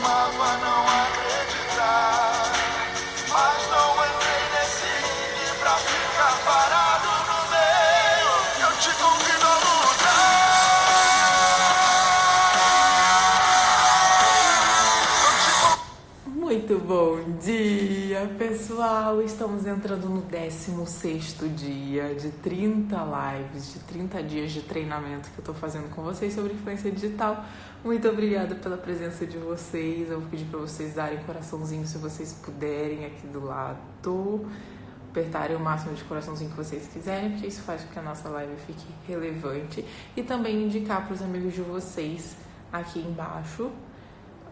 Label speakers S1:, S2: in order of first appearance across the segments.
S1: costumava não acreditar, mas não entrei nesse ringue pra ficar parado no meio. Eu te convido a lutar.
S2: Muito bom dia, pessoal! Estamos entrando no 16º dia de 30 lives, de 30 dias de treinamento que eu tô fazendo com vocês sobre influência digital. Muito obrigada pela presença de vocês. Eu vou pedir para vocês darem coraçãozinho se vocês puderem aqui do lado. Apertarem o máximo de coraçãozinho que vocês quiserem, porque isso faz com que a nossa live fique relevante. E também indicar para os amigos de vocês aqui embaixo,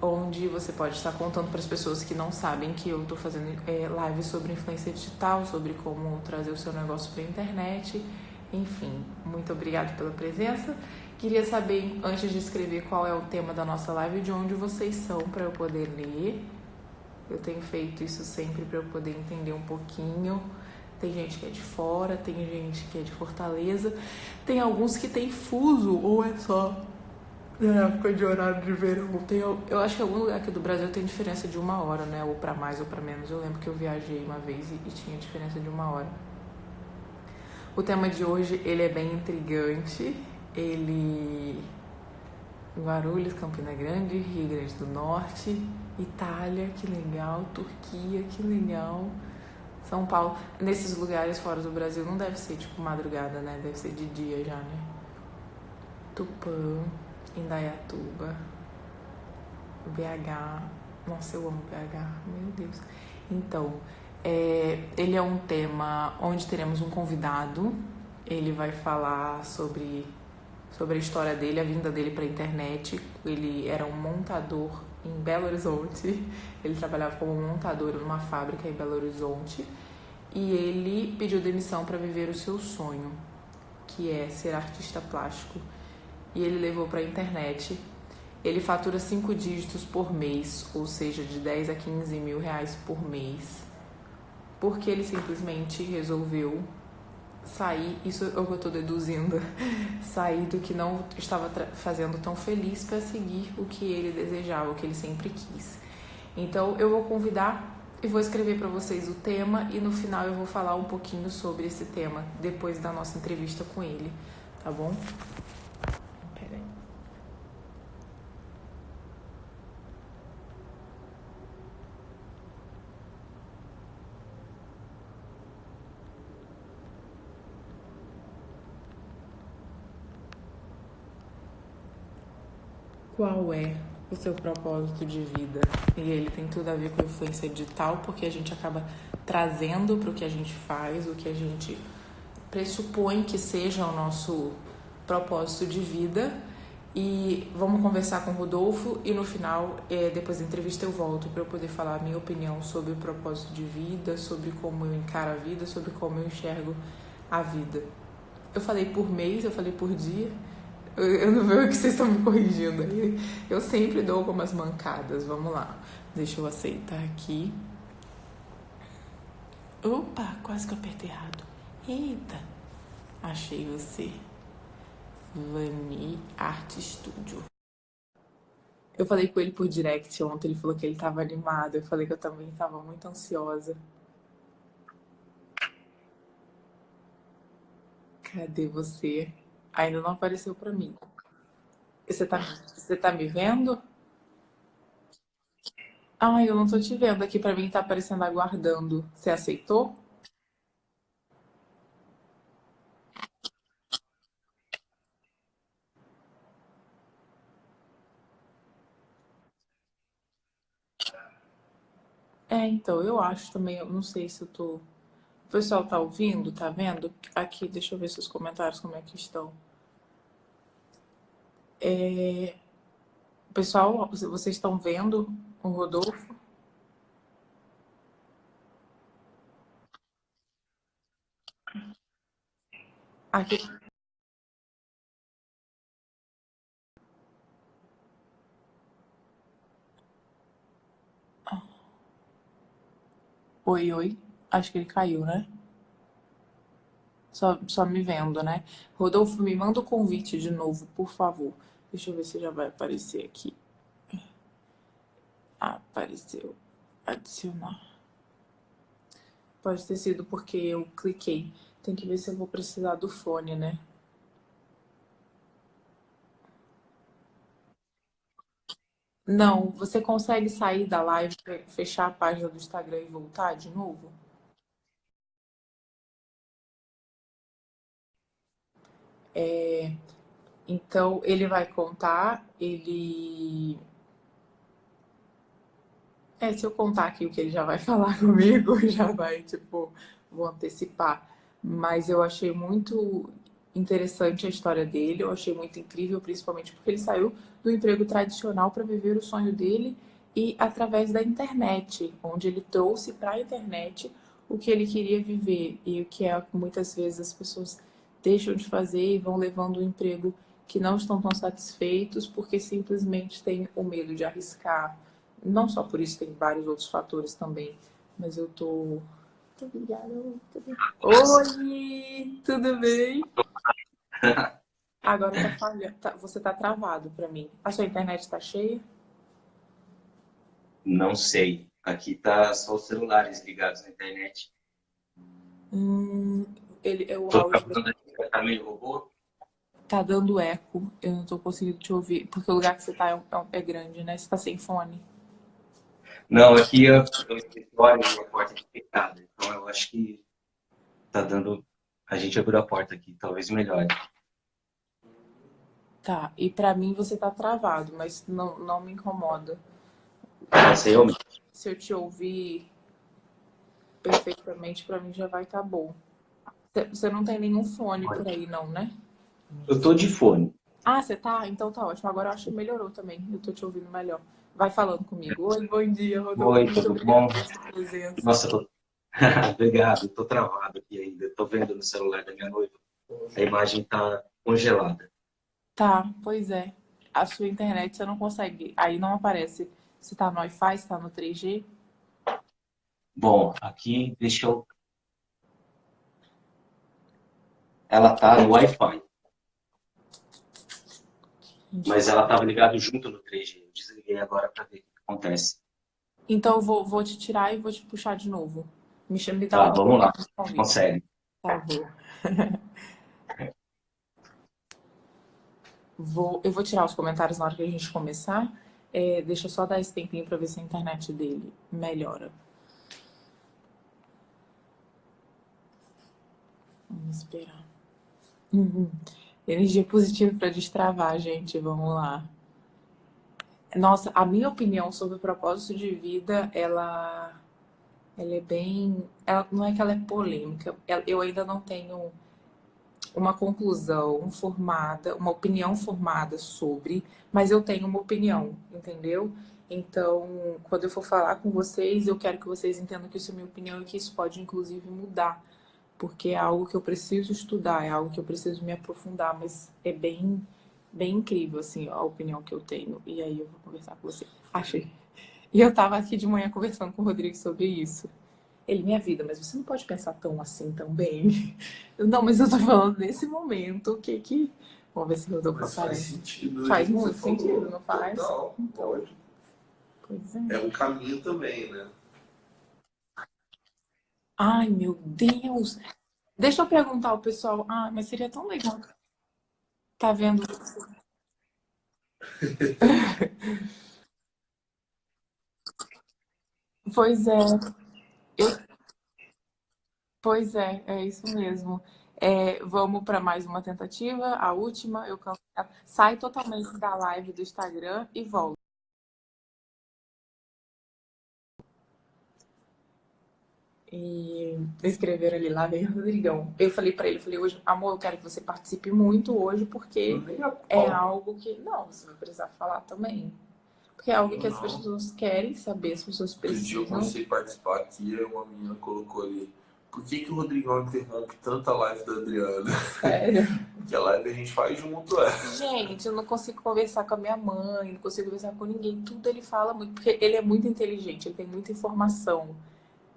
S2: onde você pode estar contando para as pessoas que não sabem que eu estou fazendo lives sobre influência digital, sobre como trazer o seu negócio para a internet. Enfim, muito obrigado pela presença. Queria saber, antes de escrever, qual é o tema da nossa live, de onde vocês são, para eu poder ler. Eu tenho feito isso sempre para eu poder entender um pouquinho. Tem gente que é de fora, tem gente que é de Fortaleza, tem alguns que tem fuso, ou é só na época de horário de verão. Eu acho que em algum lugar aqui do Brasil tem diferença de 1 hora, né? Ou pra mais ou pra menos. Eu lembro que eu viajei uma vez e tinha diferença de 1 hora. O tema de hoje, ele é bem intrigante. Guarulhos, Campina Grande, Rio Grande do Norte, Itália, que legal. Turquia, que legal. São Paulo. Nesses lugares fora do Brasil não deve ser tipo madrugada, né? Deve ser de dia já, né? Tupã, Indaiatuba, BH. Nossa, eu amo BH, meu Deus. Então, ele é um tema onde teremos um convidado. Ele vai falar sobre a história dele, a vinda dele para a internet. Ele era um montador em Belo Horizonte. Ele trabalhava como montador numa fábrica em Belo Horizonte. E ele pediu demissão para viver o seu sonho, que é ser artista plástico. E ele levou para a internet. Ele fatura 5 dígitos por mês, ou seja, de 10 a 15 mil reais por mês, porque ele simplesmente resolveu sair, isso é o que eu estou deduzindo, sair do que não estava fazendo tão feliz para seguir o que ele desejava, o que ele sempre quis. Então eu vou convidar e vou escrever para vocês o tema, e no final eu vou falar um pouquinho sobre esse tema depois da nossa entrevista com ele, tá bom? Qual é o seu propósito de vida? E ele tem tudo a ver com influência digital, porque a gente acaba trazendo para o que a gente faz, o que a gente pressupõe que seja o nosso propósito de vida. E vamos conversar com o Rodolfo, e no final, depois da entrevista, eu volto para eu poder falar a minha opinião sobre o propósito de vida, sobre como eu encaro a vida, sobre como eu enxergo a vida. Eu falei por mês, eu falei por dia. Eu não vejo que vocês estão me corrigindo aí. Eu sempre dou algumas mancadas. Vamos lá. Deixa eu aceitar aqui. Opa, quase que eu apertei errado. Eita. Achei você. Vani Art Studio. Eu falei com ele por direct ontem. Ele falou que ele tava animado. Eu falei que eu também tava muito ansiosa. Cadê você? Ainda não apareceu pra mim. Você tá me vendo? Ai, eu não tô te vendo aqui. Pra mim tá aparecendo aguardando. Você aceitou? Então, eu acho também, eu não sei se eu tô. O pessoal tá ouvindo, tá vendo? Aqui, deixa eu ver se os comentários como é que estão. Pessoal, vocês estão vendo o Rodolfo? Aqui. Oi, oi. Acho que ele caiu, né? Só me vendo, né? Rodolfo, me manda o convite de novo, por favor. Deixa eu ver se já vai aparecer aqui. Apareceu. Adicionar. Pode ter sido porque eu cliquei. Tem que ver se eu vou precisar do fone, né? Não, você consegue sair da live, fechar a página do Instagram e voltar de novo? Então, ele vai contar, se eu contar aqui o que ele já vai falar comigo, já vai, tipo, vou antecipar. Mas eu achei muito interessante a história dele, eu achei muito incrível, principalmente porque ele saiu do emprego tradicional para viver o sonho dele e através da internet, onde ele trouxe para a internet o que ele queria viver e o que é que muitas vezes as pessoas deixam de fazer e vão levando um emprego que não estão tão satisfeitos porque simplesmente têm o medo de arriscar. Não só por isso, tem vários outros fatores também. Mas eu tô. Muito obrigada. Oi, tudo bem? Agora tá falhando. Você tá travado pra mim. A sua internet tá cheia?
S3: Não sei. Aqui tá só os celulares ligados na internet.
S2: Hum, o
S3: Tô
S2: áudio
S3: travando aqui, tá meio robô?
S2: tá dando eco. Eu não tô conseguindo te ouvir. Porque o lugar que você tá é grande, né? Você tá sem fone.
S3: Não, aqui é o escritório e a porta é fechada. Então eu acho que tá dando. A gente abriu a porta aqui, talvez melhore.
S2: Tá. E pra mim você tá travado, mas não me incomoda.
S3: Nossa, eu,
S2: Se eu te ouvir perfeitamente, pra mim já vai tá bom. Você não tem nenhum fone por aí, não, né?
S3: eu tô de fone.
S2: Ah, você tá? Então tá ótimo. Agora eu acho que melhorou também. Eu tô te ouvindo melhor. Vai falando comigo. Oi, bom dia, Rodolfo.
S3: Oi,
S2: Muito
S3: tudo
S2: obrigada
S3: bom?
S2: pela sua presença.
S3: Nossa, eu tô... Obrigado, eu tô travado aqui ainda. Eu tô vendo no celular da minha noiva. A imagem tá congelada.
S2: Tá, pois é. A sua internet você não consegue. Aí não aparece se tá no Wi-Fi, se tá no 3G.
S3: Bom, aqui deixa eu. Ela tá no Wi-Fi, mas ela tava ligada junto no 3G. Eu desliguei agora para ver o que acontece.
S2: Então eu vou te tirar e vou te puxar de novo. Me dá
S3: Tá,
S2: um
S3: vamos lá.
S2: convite.
S3: Consegue.
S2: Tá, eu vou tirar os comentários na hora que a gente começar. Deixa eu só dar esse tempinho pra ver se a internet dele melhora. Vamos esperar. Energia positiva para destravar, gente. Vamos lá. Nossa, a minha opinião sobre o propósito de vida, ela é bem. Não é que ela é polêmica. Eu ainda não tenho uma conclusão formada, uma opinião formada sobre, mas eu tenho uma opinião, entendeu? Então, quando eu for falar com vocês, eu quero que vocês entendam que isso é minha opinião e que isso pode, inclusive, mudar, porque é algo que eu preciso estudar, é algo que eu preciso me aprofundar, mas é bem incrível, assim, a opinião que eu tenho. E aí eu vou conversar com você. Achei. E eu tava aqui de manhã conversando com o Rodrigo sobre isso. Ele, minha vida, mas você não pode pensar tão assim também. Não, mas eu tô falando nesse momento, o que que... Vamos ver se o Rodolfo
S4: Mas
S2: aparece.
S4: faz sentido.
S2: Faz
S4: Isso que
S2: muito
S4: você falou.
S2: sentido, não faz?
S4: Total,
S2: Então,
S4: pode.
S2: pois é.
S4: É um caminho também, né?
S2: Ai, meu Deus! Deixa eu perguntar ao pessoal. Ah, mas seria tão legal. Tá vendo? Pois é, eu, pois é isso mesmo. Vamos para mais uma tentativa, a última. Sai totalmente da live do Instagram e volta. E escreveram ali, lá vem o Rodrigão. Eu falei pra ele, falei, hoje, amor, eu quero que você participe muito hoje, porque
S4: Nem a
S2: é
S4: pau.
S2: algo que. Não, você vai precisar falar também. Porque é algo
S4: Eu
S2: que as
S4: não.
S2: pessoas querem saber, as pessoas
S4: Outro dia eu
S2: precisam.
S4: comecei a participar aqui e uma menina colocou ali. Por que o Rodrigão interrompe tanto a live da Adriana?
S2: Sério.
S4: Porque a live a gente faz junto, é.
S2: Gente, eu não consigo conversar com a minha mãe, não consigo conversar com ninguém. Tudo ele fala muito, porque ele é muito inteligente, ele tem muita informação.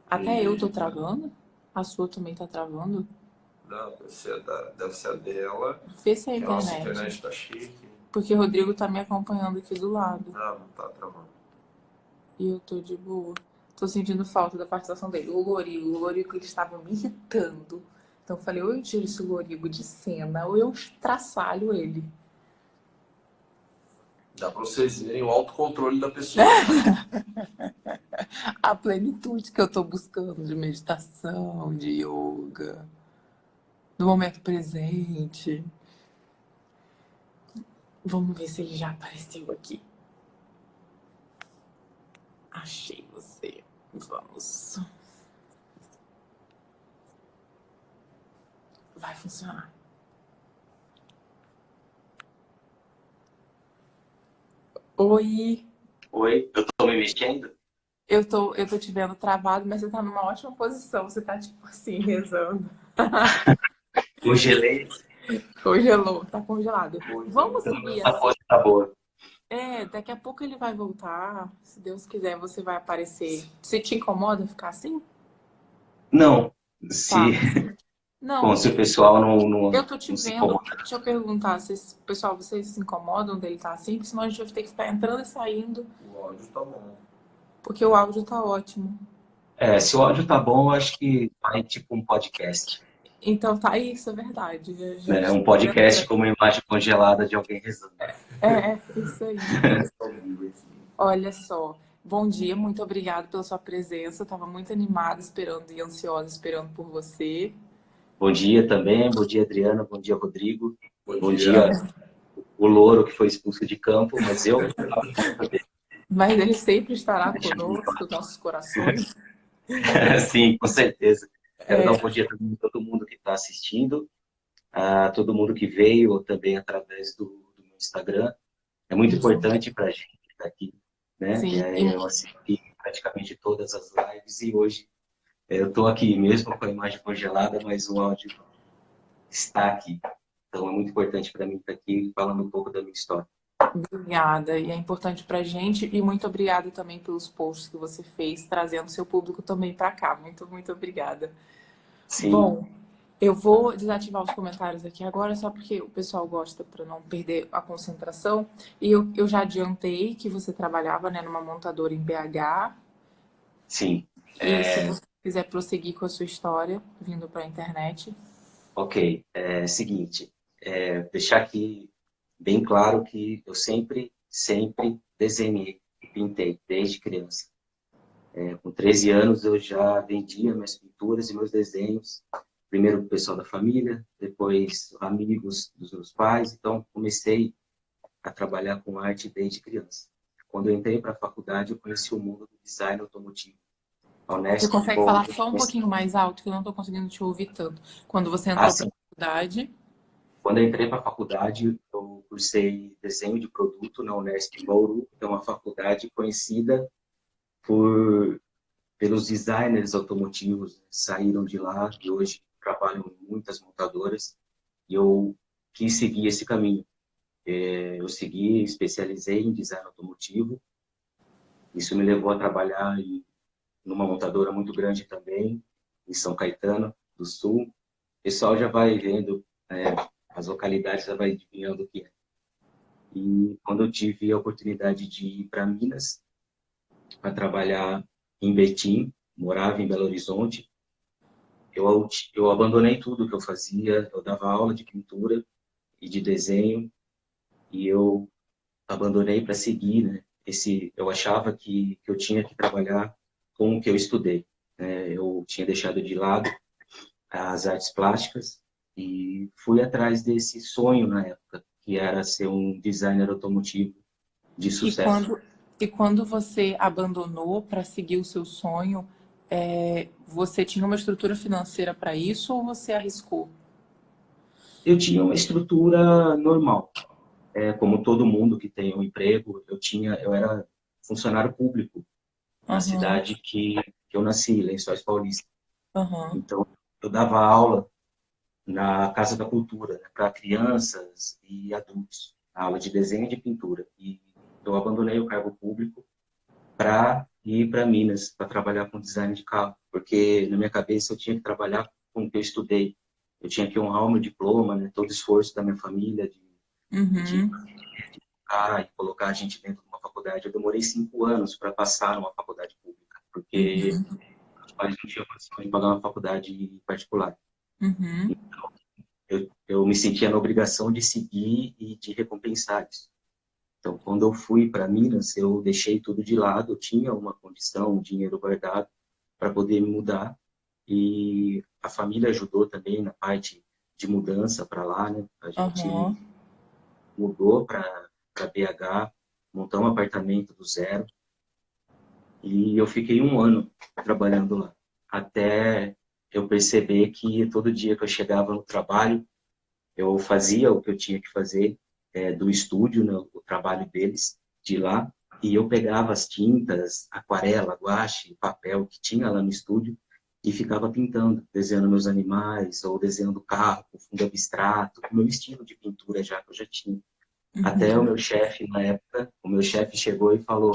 S2: Até eu tô travando? A sua também tá travando?
S4: Não, deve ser a dela.
S2: Vê se é a
S4: Que a nossa
S2: internet.
S4: internet tá chique.
S2: Porque o Rodrigo tá me acompanhando aqui do lado.
S4: Não tá travando.
S2: E eu tô de boa. Tô sentindo falta da participação dele. O Lorigo ele estava me irritando. Então eu falei, ou eu tiro esse Lorigo de cena, ou eu estraçalho ele.
S4: Dá pra vocês verem o autocontrole da pessoa, né?
S2: A plenitude que eu tô buscando de meditação, de yoga, do momento presente. Vamos ver se ele já apareceu aqui. Achei você. Vamos. Vai funcionar. Oi.
S3: Oi, eu tô me mexendo?
S2: Eu tô te vendo travado, mas você tá numa ótima posição. Você tá tipo assim, rezando.
S3: Congelei,
S2: Congelou, tá congelado. Vamos seguir
S3: a
S2: assim.
S3: coisa tá boa.
S2: Daqui a pouco ele vai voltar. Se Deus quiser, você vai aparecer. Se te incomoda ficar assim?
S3: Não,
S2: Tá.
S3: se, bom,
S2: Não,
S3: se o pessoal
S2: eu tô te
S3: não se
S2: vendo.
S3: incomoda.
S2: Deixa eu perguntar, pessoal, vocês se incomodam dele estar assim? Porque senão a gente vai ter que ficar entrando e saindo,
S4: O áudio tá bom.
S2: porque o áudio tá ótimo.
S3: Se o áudio tá bom, eu acho que vai tipo um podcast,
S2: Então tá, isso é verdade. A
S3: né?
S2: gente
S3: Um
S2: tá vendo
S3: podcast
S2: bem.
S3: com uma imagem congelada de alguém rezando.
S2: Isso aí.
S4: Ao vivo aqui.
S2: Olha só. Bom dia, muito obrigada pela sua presença. Eu tava muito animada esperando e ansiosa esperando por você.
S3: Bom dia também, bom dia Adriana, bom dia Rodrigo,
S4: Bom
S3: bom
S4: dia.
S3: dia o Louro que foi expulso de campo, mas eu
S2: Mas ele sempre estará conosco, nossos corações.
S3: sim, com certeza. Quero dar
S2: É,
S3: um bom dia também a todo mundo que está assistindo, a todo mundo que veio também através do meu Instagram. É muito importante para a gente estar aqui, né?
S2: sim,
S3: Eu assisti praticamente todas as lives e hoje eu estou aqui mesmo com a imagem congelada, mas o áudio está aqui. Então é muito importante para mim estar aqui falando um pouco da minha história.
S2: obrigada. E é importante pra gente. E muito obrigada também pelos posts que você fez, trazendo seu público também pra cá. Muito, muito obrigada.
S3: Sim,
S2: Bom, eu vou desativar os comentários aqui agora, só porque o pessoal gosta para não perder a concentração. E eu já adiantei que você trabalhava, né, numa montadora em BH.
S3: sim.
S2: E se você quiser prosseguir com a sua história, vindo para a internet.
S3: Ok. Seguinte, deixar aqui bem claro que eu sempre desenhei e pintei desde criança. Com 13 anos eu já vendia minhas pinturas e meus desenhos, primeiro para o pessoal da família, depois amigos dos meus pais. Então comecei a trabalhar com arte desde criança. Quando eu entrei para a faculdade, eu conheci o mundo do design automotivo. A
S2: Você
S3: Unesp de
S2: consegue falar
S3: Bauru.
S2: só um pouquinho mais alto, que eu não estou conseguindo te ouvir tanto. Quando você
S3: Ah,
S2: entrou para
S3: sim.
S2: a faculdade.
S3: Quando eu entrei para a faculdade, eu cursei desenho de produto na Unesp de Bauru, que é uma faculdade conhecida por pelos designers automotivos, né? Saíram de lá e hoje trabalham em muitas montadoras. E eu quis seguir esse caminho. Eu segui, especializei em design automotivo. Isso me levou a trabalhar numa montadora muito grande também, em São Caetano do Sul. O pessoal já vai vendo, as localidades já vai adivinhando o que é. E quando eu tive a oportunidade de ir para Minas para trabalhar em Betim, morava em Belo Horizonte, eu abandonei tudo que eu fazia. Eu dava aula de pintura e de desenho e eu abandonei para seguir, né? Eu achava que eu tinha que trabalhar com o que eu estudei, né? Eu tinha deixado de lado as artes plásticas e fui atrás desse sonho na época, que era ser um designer automotivo de
S2: E
S3: sucesso.
S2: quando você abandonou para seguir o seu sonho, você tinha uma estrutura financeira para isso ou você arriscou?
S3: Eu tinha uma estrutura normal, como todo mundo que tem um emprego. Eu era funcionário público na
S2: Aham,
S3: cidade que eu nasci, Lençóis Paulista.
S2: aham.
S3: Então, eu dava aula na Casa da Cultura, né, para crianças e adultos, aula de desenho e de pintura. E eu abandonei o cargo público para ir para Minas, para trabalhar com design de carro, porque na minha cabeça eu tinha que trabalhar com o que eu estudei. Eu tinha que honrar o meu diploma, né, todo o esforço da minha família de
S2: Uhum.
S3: educar e colocar a gente dentro de uma faculdade. Eu demorei 5 anos para passar numa faculdade pública, porque
S2: Uhum.
S3: os pais não tinham condição de pagar uma faculdade particular.
S2: Uhum.
S3: Eu me sentia na obrigação de seguir e de recompensar isso. Então, quando eu fui para Minas, eu deixei tudo de lado, eu tinha uma condição, um dinheiro guardado para poder me mudar. E a família ajudou também na parte de mudança para lá, né? A gente
S2: Aham.
S3: mudou para BH, montou um apartamento do zero e eu fiquei 1 ano trabalhando lá, até eu perceber que todo dia que eu chegava no trabalho, eu fazia o que eu tinha que fazer do estúdio, né, o trabalho deles, de lá, e eu pegava as tintas, aquarela, guache, papel que tinha lá no estúdio e ficava pintando, desenhando meus animais ou desenhando carro com fundo abstrato, com o meu estilo de pintura já que eu já tinha. Até o
S2: Uhum.
S3: meu chefe, na época, o meu chefe chegou e falou,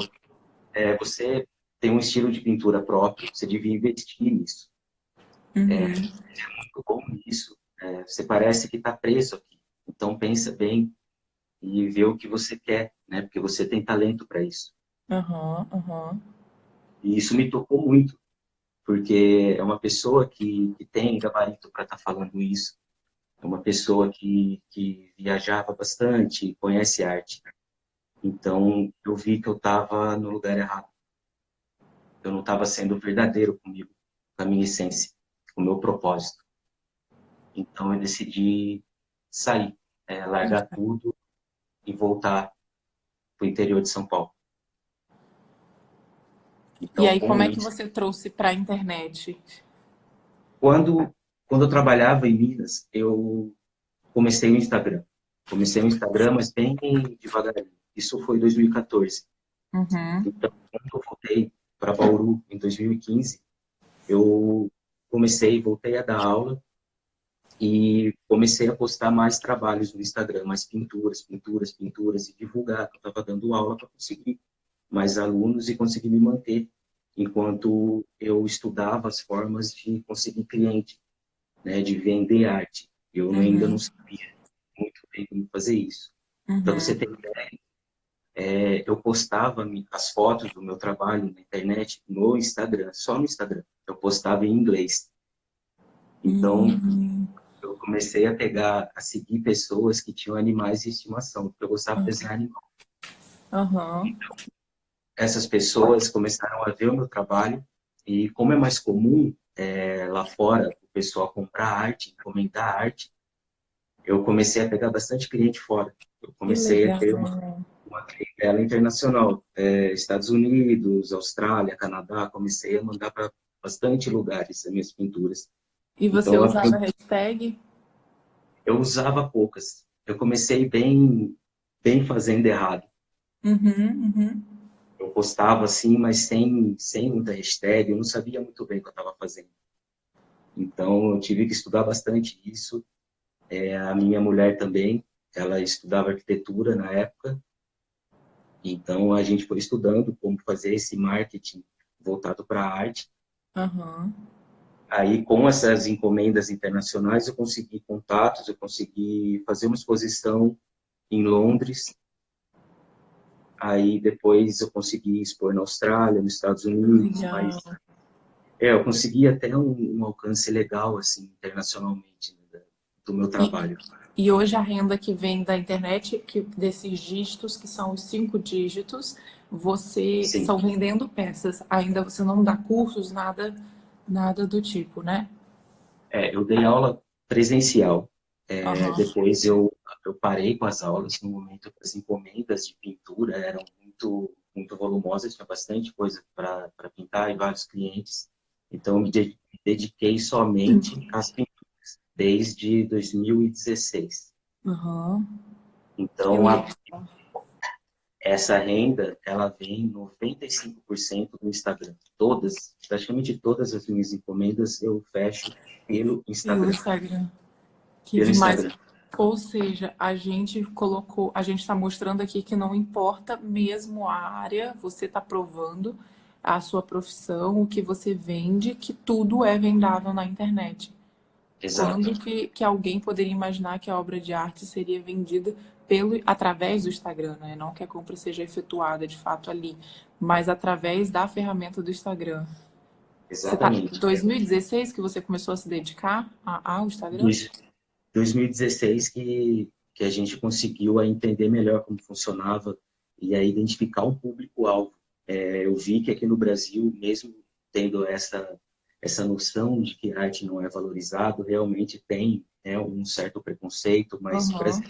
S3: você tem um estilo de pintura próprio, você devia investir nisso.
S2: Uhum.
S3: Muito bom nisso. Você parece que está preso aqui. Então pensa bem e vê o que você quer, né? Porque você tem talento para isso.
S2: Aham. Aham.
S3: E isso me tocou muito, porque é uma pessoa que tem gabarito para estar falando isso. É uma pessoa que viajava bastante, conhece arte. Então eu vi que eu estava no lugar errado. Eu não estava sendo verdadeiro comigo, com a minha essência, com o meu propósito. Então eu decidi sair, largar tudo e voltar para o interior de São Paulo.
S2: E
S3: Então,
S2: aí, como
S3: com
S2: é que
S3: isso,
S2: você trouxe para a internet?
S3: quando, quando eu trabalhava em Minas, eu comecei o Instagram. Comecei o Instagram, mas bem devagarinho. Isso foi em 2014.
S2: Uhum.
S3: Então, quando eu voltei para Bauru em 2015, eu voltei a dar aula e comecei a postar mais trabalhos no Instagram, mais pinturas, pinturas, pinturas, e divulgar que eu estava dando aula para conseguir mais alunos e conseguir me manter, enquanto eu estudava as formas de conseguir cliente, né, de vender arte. Eu ainda não
S2: Uhum.
S3: sabia muito bem como fazer isso. Para você
S2: Uhum.
S3: ter ideia, eu postava as fotos do meu trabalho na internet no Instagram, só no Instagram. Eu postava em inglês. Então,
S2: Uhum.
S3: eu comecei a seguir pessoas que tinham animais de estimação, porque eu gostava de desenhar animal.
S2: Aham.
S3: Essas pessoas começaram a ver o meu trabalho e como é mais comum lá fora o pessoal comprar arte, encomendar arte, eu comecei a pegar bastante cliente fora. Eu
S2: Que
S3: comecei a
S2: legal.
S3: ter uma clientela internacional, Estados Unidos, Austrália, Canadá, comecei a mandar para bastante lugares as minhas pinturas.
S2: E você
S3: Então eu
S2: usava
S3: aprendi,
S2: hashtag?
S3: eu usava poucas. Eu comecei bem fazendo errado.
S2: Uhum. Uhum.
S3: Eu postava assim, mas sem muita hashtag, eu não sabia muito bem o que eu estava fazendo. Então, eu tive que estudar bastante isso. A minha mulher também, ela estudava arquitetura na época, então a gente foi estudando como fazer esse marketing voltado para a arte.
S2: Aham.
S3: Aí, com essas encomendas internacionais, eu consegui contatos, eu consegui fazer uma exposição em Londres. Aí, depois, eu consegui expor na Austrália, nos Estados Unidos,
S2: Legal.
S3: mas eu consegui até um alcance legal, assim, internacionalmente, né, do meu
S2: E,
S3: trabalho.
S2: e hoje a renda que vem da internet, que desses dígitos, que são os 5 dígitos, você
S3: Sim.
S2: são vendendo peças. Ainda você não dá cursos, nada, nada do tipo, né?
S3: Eu dei aula presencial.
S2: Aham.
S3: Depois eu parei com as aulas no momento que as encomendas de pintura eram muito volumosas, tinha bastante coisa para pintar e vários clientes. Então, eu me dediquei somente às pinturas, desde 2016.
S2: Aham. Que
S3: Então,
S2: legal.
S3: essa renda, ela vem 95% do Instagram. Praticamente todas as minhas encomendas eu fecho pelo
S2: Pelo
S3: Instagram.
S2: Instagram. Que
S3: Pelo
S2: demais.
S3: Instagram.
S2: Ou seja, a gente colocou, a gente está mostrando aqui que não importa mesmo a área, você está provando a sua profissão, o que você vende, que tudo é vendável na internet.
S3: Exato.
S2: Quando que alguém poderia imaginar que a obra de arte seria vendida através do Instagram, né? Não que a compra seja efetuada de fato ali, mas através da ferramenta do Instagram. Você tá
S3: Exatamente.
S2: 2016 que você começou a se dedicar ao Instagram?
S3: Dois- 2016 que a gente conseguiu a entender melhor como funcionava e a identificar um público-alvo. Eu vi que aqui no Brasil, mesmo tendo essa noção de que a arte não é valorizado, realmente tem, né, um certo preconceito, mas
S2: Aham,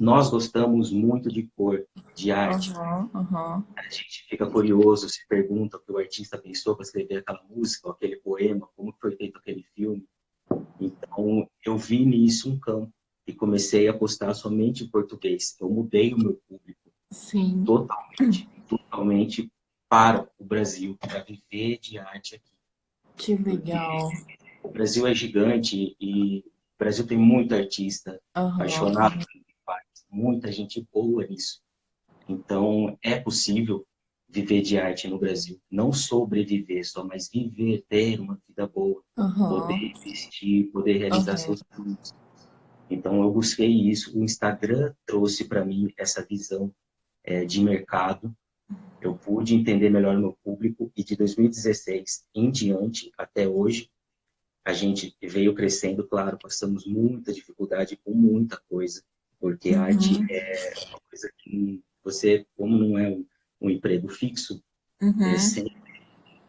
S3: nós gostamos muito de cor, de arte.
S2: aham, aham.
S3: A gente fica curioso, se pergunta o que o artista pensou para escrever aquela música, ou aquele poema, como foi feito aquele filme. Então, eu vi nisso um campo e comecei a postar somente em português. Eu mudei o meu público
S2: Sim,
S3: totalmente para o Brasil, para viver de arte aqui.
S2: que
S3: Porque
S2: legal.
S3: o Brasil é gigante e o Brasil tem muito artista
S2: Aham,
S3: apaixonado, muita gente boa nisso. Então, é possível viver de arte no Brasil. Não sobreviver só, mas viver, ter uma vida boa, poder
S2: aham,
S3: investir, poder realizar
S2: aham,
S3: seus sonhos. Então, eu busquei isso. O Instagram trouxe para mim essa visão de mercado. Eu pude entender melhor o meu público e de 2016 em diante, até hoje, a gente veio crescendo. Claro, passamos muita dificuldade com muita coisa, porque a arte
S2: uhum,
S3: é uma coisa que você, como não é um emprego fixo,
S2: uhum,
S3: sempre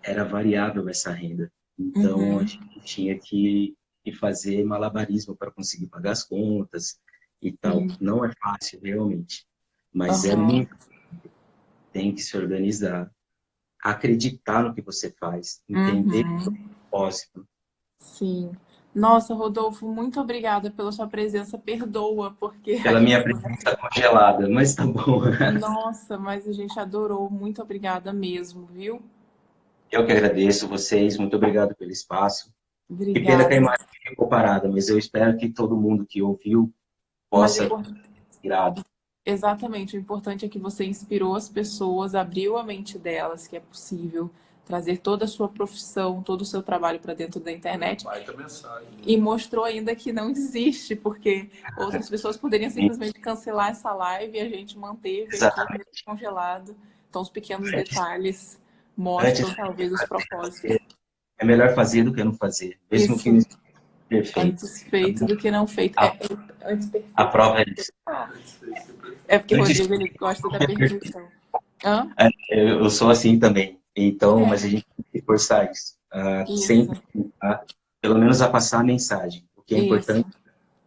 S3: era variável essa renda. Então, a
S2: uhum,
S3: gente tinha que fazer malabarismo para conseguir pagar as contas e tal.
S2: sim,
S3: Não é fácil, realmente, mas é
S2: aham,
S3: muito, tem que se organizar, acreditar no que você faz, entender o seu
S2: uhum,
S3: propósito.
S2: sim. Nossa, Rodolfo, muito obrigada pela sua presença. Perdoa, porque a
S3: Pela
S2: gente
S3: minha
S2: conversa.
S3: presença congelada, mas tá bom.
S2: Nossa, mas a gente adorou. Muito obrigada mesmo, viu?
S3: Eu que agradeço vocês, muito obrigado pelo espaço. Que pena que a
S2: Obrigada.
S3: imagem ficou parada, mas eu espero que todo mundo que ouviu
S2: Mas
S3: possa virar.
S2: exatamente, o importante é que você inspirou as pessoas, abriu a mente delas, que é possível trazer toda a sua profissão, todo o seu trabalho para dentro da internet
S4: Baita mensagem.
S2: e mostrou ainda que não desiste, porque outras pessoas poderiam simplesmente cancelar essa live e a gente manteve aqui mesmo
S3: Exatamente.
S2: congelado. Então, os pequenos
S3: Antes,
S2: detalhes
S3: antes
S2: mostram talvez os propósitos.
S3: é melhor fazer do que não fazer, mesmo que não
S2: Isso,
S3: seja perfeito.
S2: antes feito
S3: Então,
S2: do que não feito.
S3: a,
S2: Antes
S3: a
S2: perfeito.
S3: prova é isso.
S2: Ah,
S4: Antes de ser
S2: é
S4: perfeito.
S2: porque o
S3: Antes
S2: Rodrigo ele
S3: de
S2: gosta da
S3: não é perfeito.
S2: perfeição. Hã?
S3: Eu sou assim também. Então,
S2: É,
S3: mas a gente tem que forçar isso.
S2: isso,
S3: Sempre tentar, pelo menos a passar a mensagem. O que é
S2: isso,
S3: importante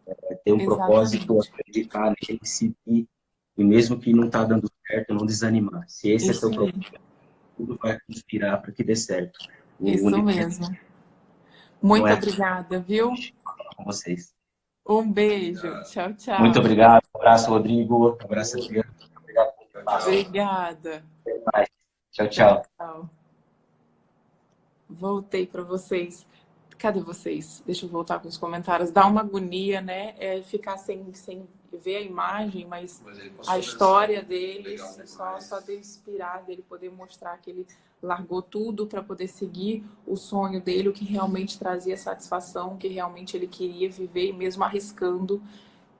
S3: é ter um propósito,
S2: exatamente.
S3: acreditar nele, seguir, e mesmo que não está dando certo, não desanimar. Se esse é
S2: Isso
S3: seu
S2: aí,
S3: propósito, tudo vai conspirar para que dê certo. O
S2: isso
S3: universo
S2: mesmo.
S3: não
S2: Muito
S3: é
S2: obrigada, viu?
S3: com vocês.
S2: Um beijo.
S4: Obrigado.
S2: Tchau,
S3: Muito
S2: tchau.
S3: obrigado. Um abraço, Rodrigo. Um abraço,
S4: Outro.
S3: Adriano. Obrigado pelo
S4: Tchau,
S3: espaço.
S4: tchau.
S2: Obrigada.
S3: Até mais. Tchau,
S2: Tchau,
S3: tchau.
S2: tchau. Voltei para vocês. Cadê vocês? Deixa eu voltar com os comentários. Dá uma agonia, né? É ficar sem ver a imagem, mas
S4: Mas ele passou
S2: a
S4: a
S2: história
S4: mensagem.
S2: deles,
S4: Legal demais.
S2: só de inspirar, dele poder mostrar que ele largou tudo para poder seguir o sonho dele, o que realmente trazia satisfação, o que realmente ele queria viver, e mesmo arriscando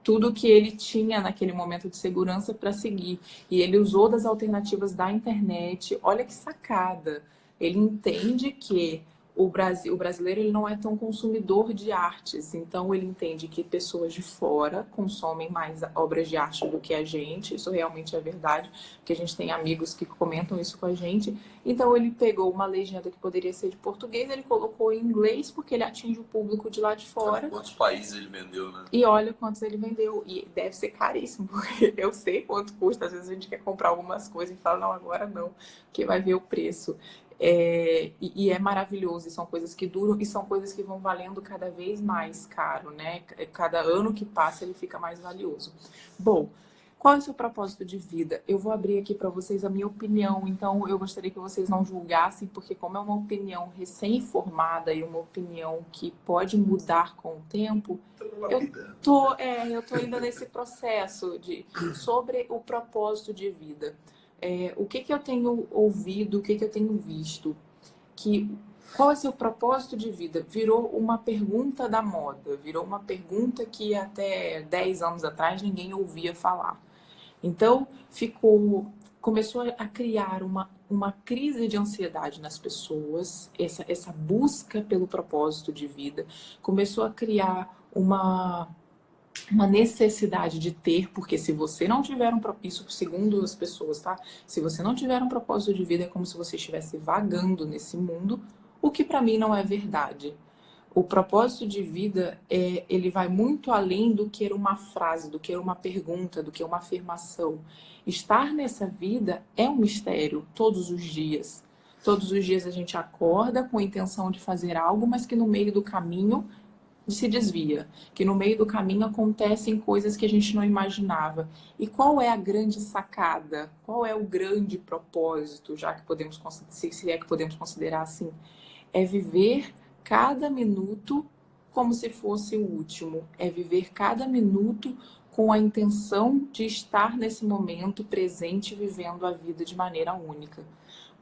S2: tudo que ele tinha naquele momento de segurança para seguir. E ele usou das alternativas da internet. Olha que sacada. Ele entende que o brasileiro ele não é tão consumidor de artes, então ele entende que pessoas de fora consomem mais obras de arte do que a gente, isso realmente é verdade, porque a gente tem amigos que comentam isso com a gente. Então ele pegou uma legenda que poderia ser de português, ele colocou em inglês porque ele atinge o público de lá de
S4: Sabe
S2: fora.
S4: quantos países ele vendeu, né?
S2: E olha quantos ele vendeu. E deve ser caríssimo, porque eu sei quanto custa. Às vezes a gente quer comprar algumas coisas e fala, não, agora não, porque vai ver o preço. E é maravilhoso, e são coisas que duram e são coisas que vão valendo cada vez mais caro, né? Cada ano que passa ele fica mais valioso. Bom, qual é o seu propósito de vida? Eu vou abrir aqui para vocês a minha opinião, então eu gostaria que vocês não julgassem, porque como é uma opinião recém-formada e uma opinião que pode mudar com o tempo, eu eu tô ainda nesse processo sobre o propósito de vida. O que que eu tenho ouvido, o que que eu tenho visto? Que Qual é seu propósito de vida? Virou uma pergunta da moda, virou uma pergunta que até 10 anos atrás ninguém ouvia falar. Então, começou a criar uma crise de ansiedade nas pessoas, essa busca pelo propósito de vida, começou a criar uma necessidade de ter, porque se você não tiver isso segundo as pessoas, tá? Se você não tiver um propósito de vida, é como se você estivesse vagando nesse mundo, o que para mim não é verdade. O propósito de vida, ele vai muito além do que uma frase, do que uma pergunta, do que uma afirmação. Estar nessa vida é um mistério todos os dias. Todos os dias a gente acorda com a intenção de fazer algo, mas que no meio do caminho se desvia, que no meio do caminho acontecem coisas que a gente não imaginava. E qual é a grande sacada? Qual é o grande propósito, já que podemos, se é que podemos considerar assim? É viver cada minuto como se fosse o último. É viver cada minuto com a intenção de estar nesse momento presente, vivendo a vida de maneira única.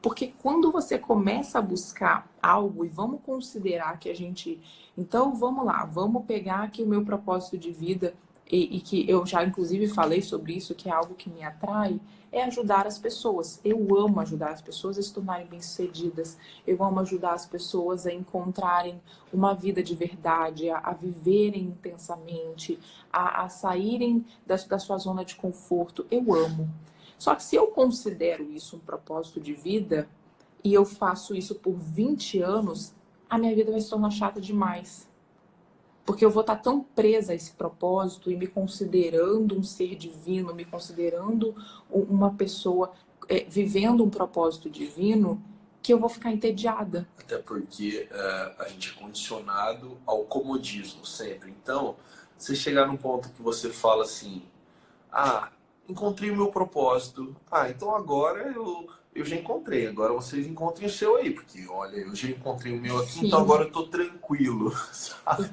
S2: Porque quando você começa a buscar algo, e vamos considerar que a gente... Então, vamos lá, vamos pegar aqui o meu propósito de vida, e que eu já, inclusive, falei sobre isso, que é algo que me atrai, é ajudar as pessoas. Eu amo ajudar as pessoas a se tornarem bem-sucedidas. Eu amo ajudar as pessoas a encontrarem uma vida de verdade, a viverem intensamente, a saírem da sua zona de conforto. Eu amo. Só que se eu considero isso um propósito de vida e eu faço isso por 20 anos, a minha vida vai se tornar chata demais. Porque eu vou estar tão presa a esse propósito e me considerando um ser divino, me considerando uma pessoa vivendo um propósito divino, que eu vou ficar entediada.
S4: Até porque a gente é condicionado ao comodismo sempre. Então, você chegar num ponto que você fala assim, encontrei o meu propósito. Então agora eu já encontrei. Agora vocês encontrem o seu aí. Porque, olha, eu já encontrei o meu aqui,
S2: Sim.
S4: Então agora eu tô tranquilo. Sabe?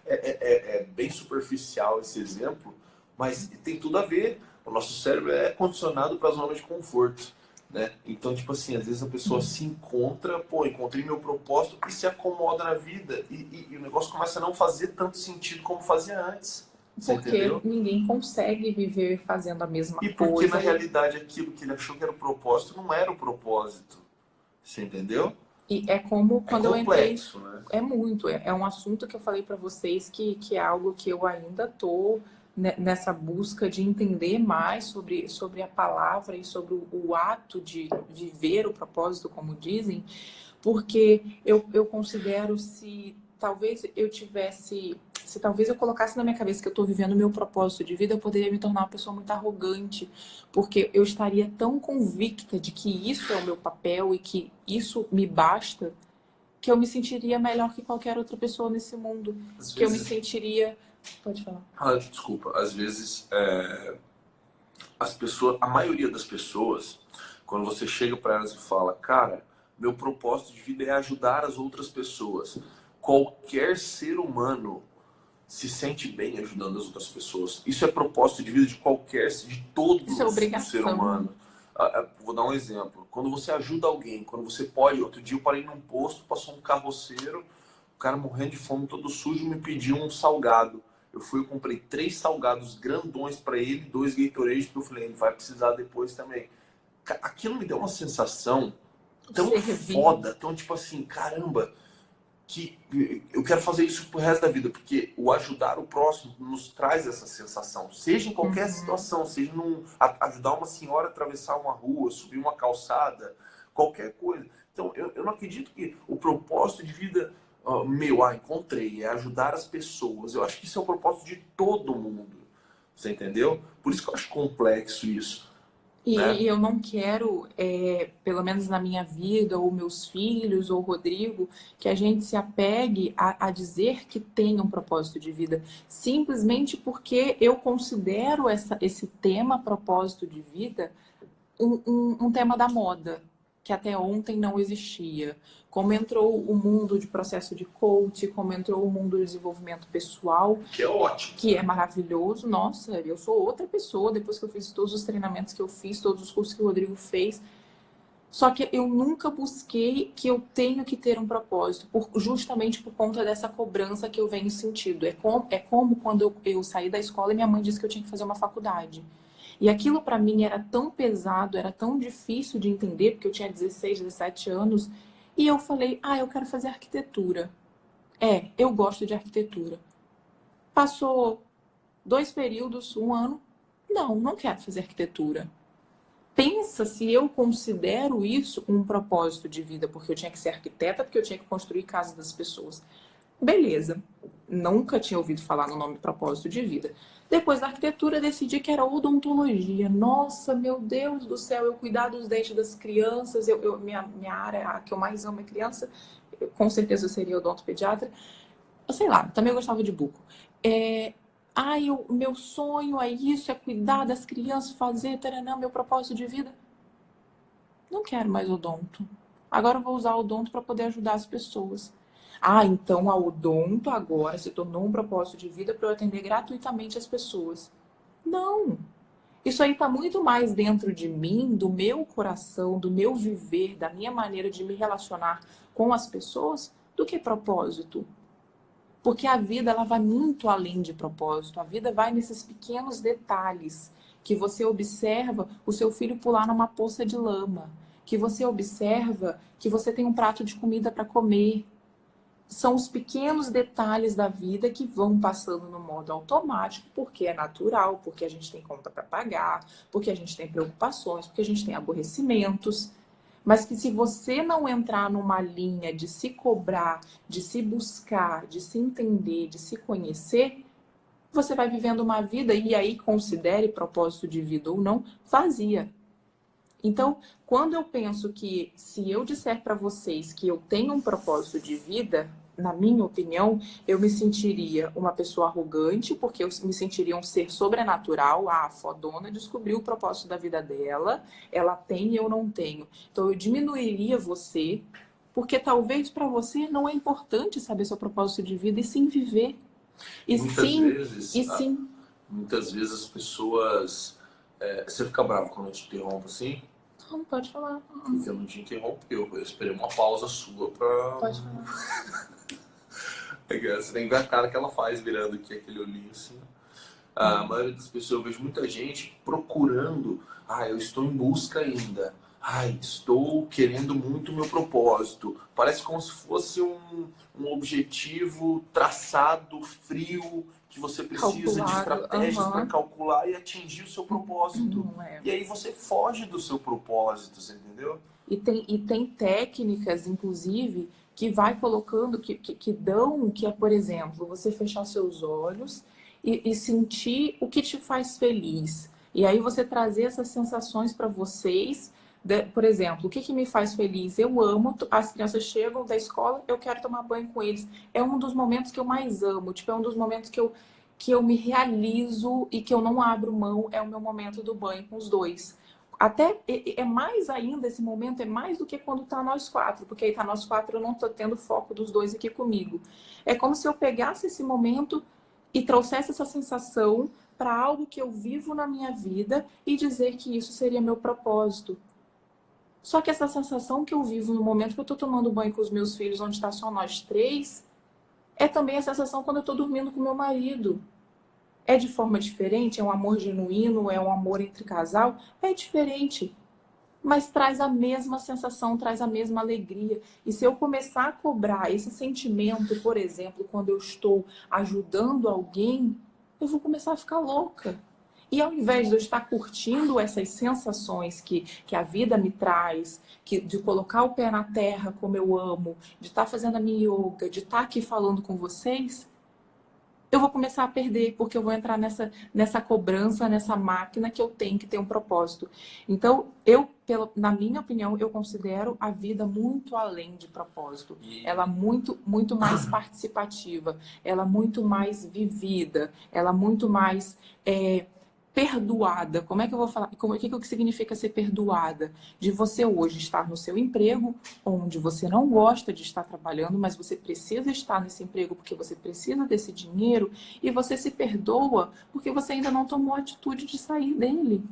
S4: É bem superficial esse exemplo, mas tem tudo a ver. O nosso cérebro é condicionado para a zona de conforto, né? Então, tipo assim, às vezes a pessoa se encontra, encontrei meu propósito e se acomoda na vida. E o negócio começa a não fazer tanto sentido como fazia antes. Você
S2: Porque
S4: entendeu?
S2: ninguém consegue viver fazendo a mesma coisa.
S4: E porque na realidade aquilo que ele achou que era o propósito não era o propósito. Você entendeu?
S2: E é como quando
S4: complexo,
S2: eu entrei.
S4: Né?
S2: É muito. É um assunto que eu falei para vocês que é algo que eu ainda tô nessa busca de entender mais sobre a palavra e sobre o ato de viver o propósito, como dizem, porque eu considero se talvez eu colocasse na minha cabeça que eu estou vivendo o meu propósito de vida, eu poderia me tornar uma pessoa muito arrogante, porque eu estaria tão convicta de que isso é o meu papel e que isso me basta, que eu me sentiria melhor que qualquer outra pessoa nesse mundo. Eu me sentiria... Pode falar.
S4: Desculpa. Às vezes, a maioria das pessoas, quando você chega para elas e fala, cara, meu propósito de vida é ajudar as outras pessoas. Qualquer ser humano se sente bem ajudando as outras pessoas. Isso é propósito de vida de todos
S2: Isso é obrigação.
S4: Ser humano. Vou dar um exemplo. Quando você ajuda alguém, quando você pode... Outro dia eu parei num posto, passou um carroceiro, o cara morrendo de fome, todo sujo, me pediu um salgado. Eu comprei 3 salgados grandões para ele, 2 Gatorade, porque eu falei, ele vai precisar depois também. Aquilo me deu uma sensação tão foda, tão tipo assim, caramba, que eu quero fazer isso pro resto da vida, porque o ajudar o próximo nos traz essa sensação, seja em qualquer situação, seja ajudar uma senhora a atravessar uma rua, subir uma calçada, qualquer coisa. Então, eu não acredito que o propósito de vida encontrei, é ajudar as pessoas. Eu acho que isso é o propósito de todo mundo, você entendeu? Por isso que eu acho complexo isso.
S2: E eu não quero, pelo menos na minha vida, ou meus filhos, ou o Rodrigo, que a gente se apegue a dizer que tem um propósito de vida. Simplesmente porque eu considero esse tema, propósito de vida, um tema da moda, que até ontem não existia. Como entrou o mundo de processo de coach, como entrou o mundo do desenvolvimento pessoal.
S4: Que é ótimo.
S2: Que é maravilhoso. Nossa, eu sou outra pessoa depois que eu fiz todos os treinamentos que eu fiz, todos os cursos que o Rodrigo fez. Só que eu nunca busquei que eu tenho que ter um propósito, justamente por conta dessa cobrança que eu venho sentindo. É como quando eu saí da escola e minha mãe disse que eu tinha que fazer uma faculdade. E aquilo para mim era tão pesado, era tão difícil de entender, porque eu tinha 16, 17 anos, e eu falei, eu quero fazer arquitetura. Eu gosto de arquitetura. Passou 2 períodos, 1 ano, não quero fazer arquitetura. Pensa se eu considero isso um propósito de vida, porque eu tinha que ser arquiteta, porque eu tinha que construir casas das pessoas. Beleza, nunca tinha ouvido falar no nome propósito de vida. Depois da arquitetura, decidi que era odontologia. Nossa, meu Deus do céu, eu cuidar dos dentes das crianças, minha área, a que eu mais amo é criança, com certeza eu seria odontopediatra. Sei lá, também eu gostava de buco. O meu sonho é isso, é cuidar das crianças, fazer, taranã, meu propósito de vida. Não quero mais odonto. Agora eu vou usar odonto para poder ajudar as pessoas. Então a odonto agora se tornou um propósito de vida para eu atender gratuitamente as pessoas. Não. Isso aí está muito mais dentro de mim, do meu coração, do meu viver, da minha maneira de me relacionar com as pessoas, do que propósito. Porque a vida ela vai muito além de propósito. A vida vai nesses pequenos detalhes que você observa o seu filho pular numa poça de lama, que você observa que você tem um prato de comida para comer. São os pequenos detalhes da vida que vão passando no modo automático, porque é natural, porque a gente tem conta para pagar, porque a gente tem preocupações, porque a gente tem aborrecimentos. Mas que se você não entrar numa linha de se cobrar, de se buscar, de se entender, de se conhecer, você vai vivendo uma vida, e aí considere propósito de vida ou não, vazia. Então, quando eu penso que se eu disser para vocês que eu tenho um propósito de vida, na minha opinião, eu me sentiria uma pessoa arrogante, porque eu me sentiria um ser sobrenatural. A fodona descobriu o propósito da vida dela, ela tem e eu não tenho. Então, eu diminuiria você, porque talvez para você não é importante saber seu propósito de vida, e sim viver.
S4: Muitas vezes as pessoas... você fica bravo quando eu te interrompo assim?
S2: Não, pode falar.
S4: Porque eu não te interrompi, eu esperei uma pausa sua pra...
S2: Pode falar.
S4: Você tem que ver a cara que ela faz virando aqui aquele olhinho assim. A maioria das pessoas, eu vejo muita gente procurando. Eu estou em busca ainda. Estou querendo muito o meu propósito. Parece como se fosse um objetivo traçado, frio, que você precisa de estratégias para calcular e atingir o seu propósito. E aí você foge do seu propósito, você entendeu?
S2: E tem técnicas, inclusive, que vai colocando, que dão, que é, por exemplo, você fechar seus olhos e sentir o que te faz feliz. E aí você trazer essas sensações para vocês. Por exemplo, o que me faz feliz? Eu amo, as crianças chegam da escola, eu quero tomar banho com eles. É um dos momentos que eu mais amo, é um dos momentos que eu me realizo e que eu não abro mão, é o meu momento do banho com os dois. Até é mais ainda, esse momento é mais do que quando tá nós 4, porque aí tá nós 4, eu não tô tendo foco dos 2 aqui comigo. É como se eu pegasse esse momento e trouxesse essa sensação para algo que eu vivo na minha vida e dizer que isso seria meu propósito. Só que essa sensação que eu vivo no momento que eu tô tomando banho com os meus filhos, onde tá só nós 3, é também a sensação quando eu tô dormindo com meu marido. É de forma diferente? É um amor genuíno? É um amor entre casal? É diferente. Mas traz a mesma sensação, traz a mesma alegria. E se eu começar a cobrar esse sentimento, por exemplo, quando eu estou ajudando alguém, eu vou começar a ficar louca. E ao invés de eu estar curtindo essas sensações que a vida me traz, de colocar o pé na terra como eu amo, de estar fazendo a minha yoga, de estar aqui falando com vocês, eu vou começar a perder, porque eu vou entrar nessa cobrança, nessa máquina que eu tenho que ter um propósito. Então, na minha opinião, eu considero a vida muito além de propósito. Ela muito, muito mais participativa, ela muito mais vivida, ela muito mais perdoada. Como é que eu vou falar? O que significa ser perdoada? De você hoje estar no seu emprego, onde você não gosta de estar trabalhando, mas você precisa estar nesse emprego porque você precisa desse dinheiro, e você se perdoa porque você ainda não tomou a atitude de sair dele.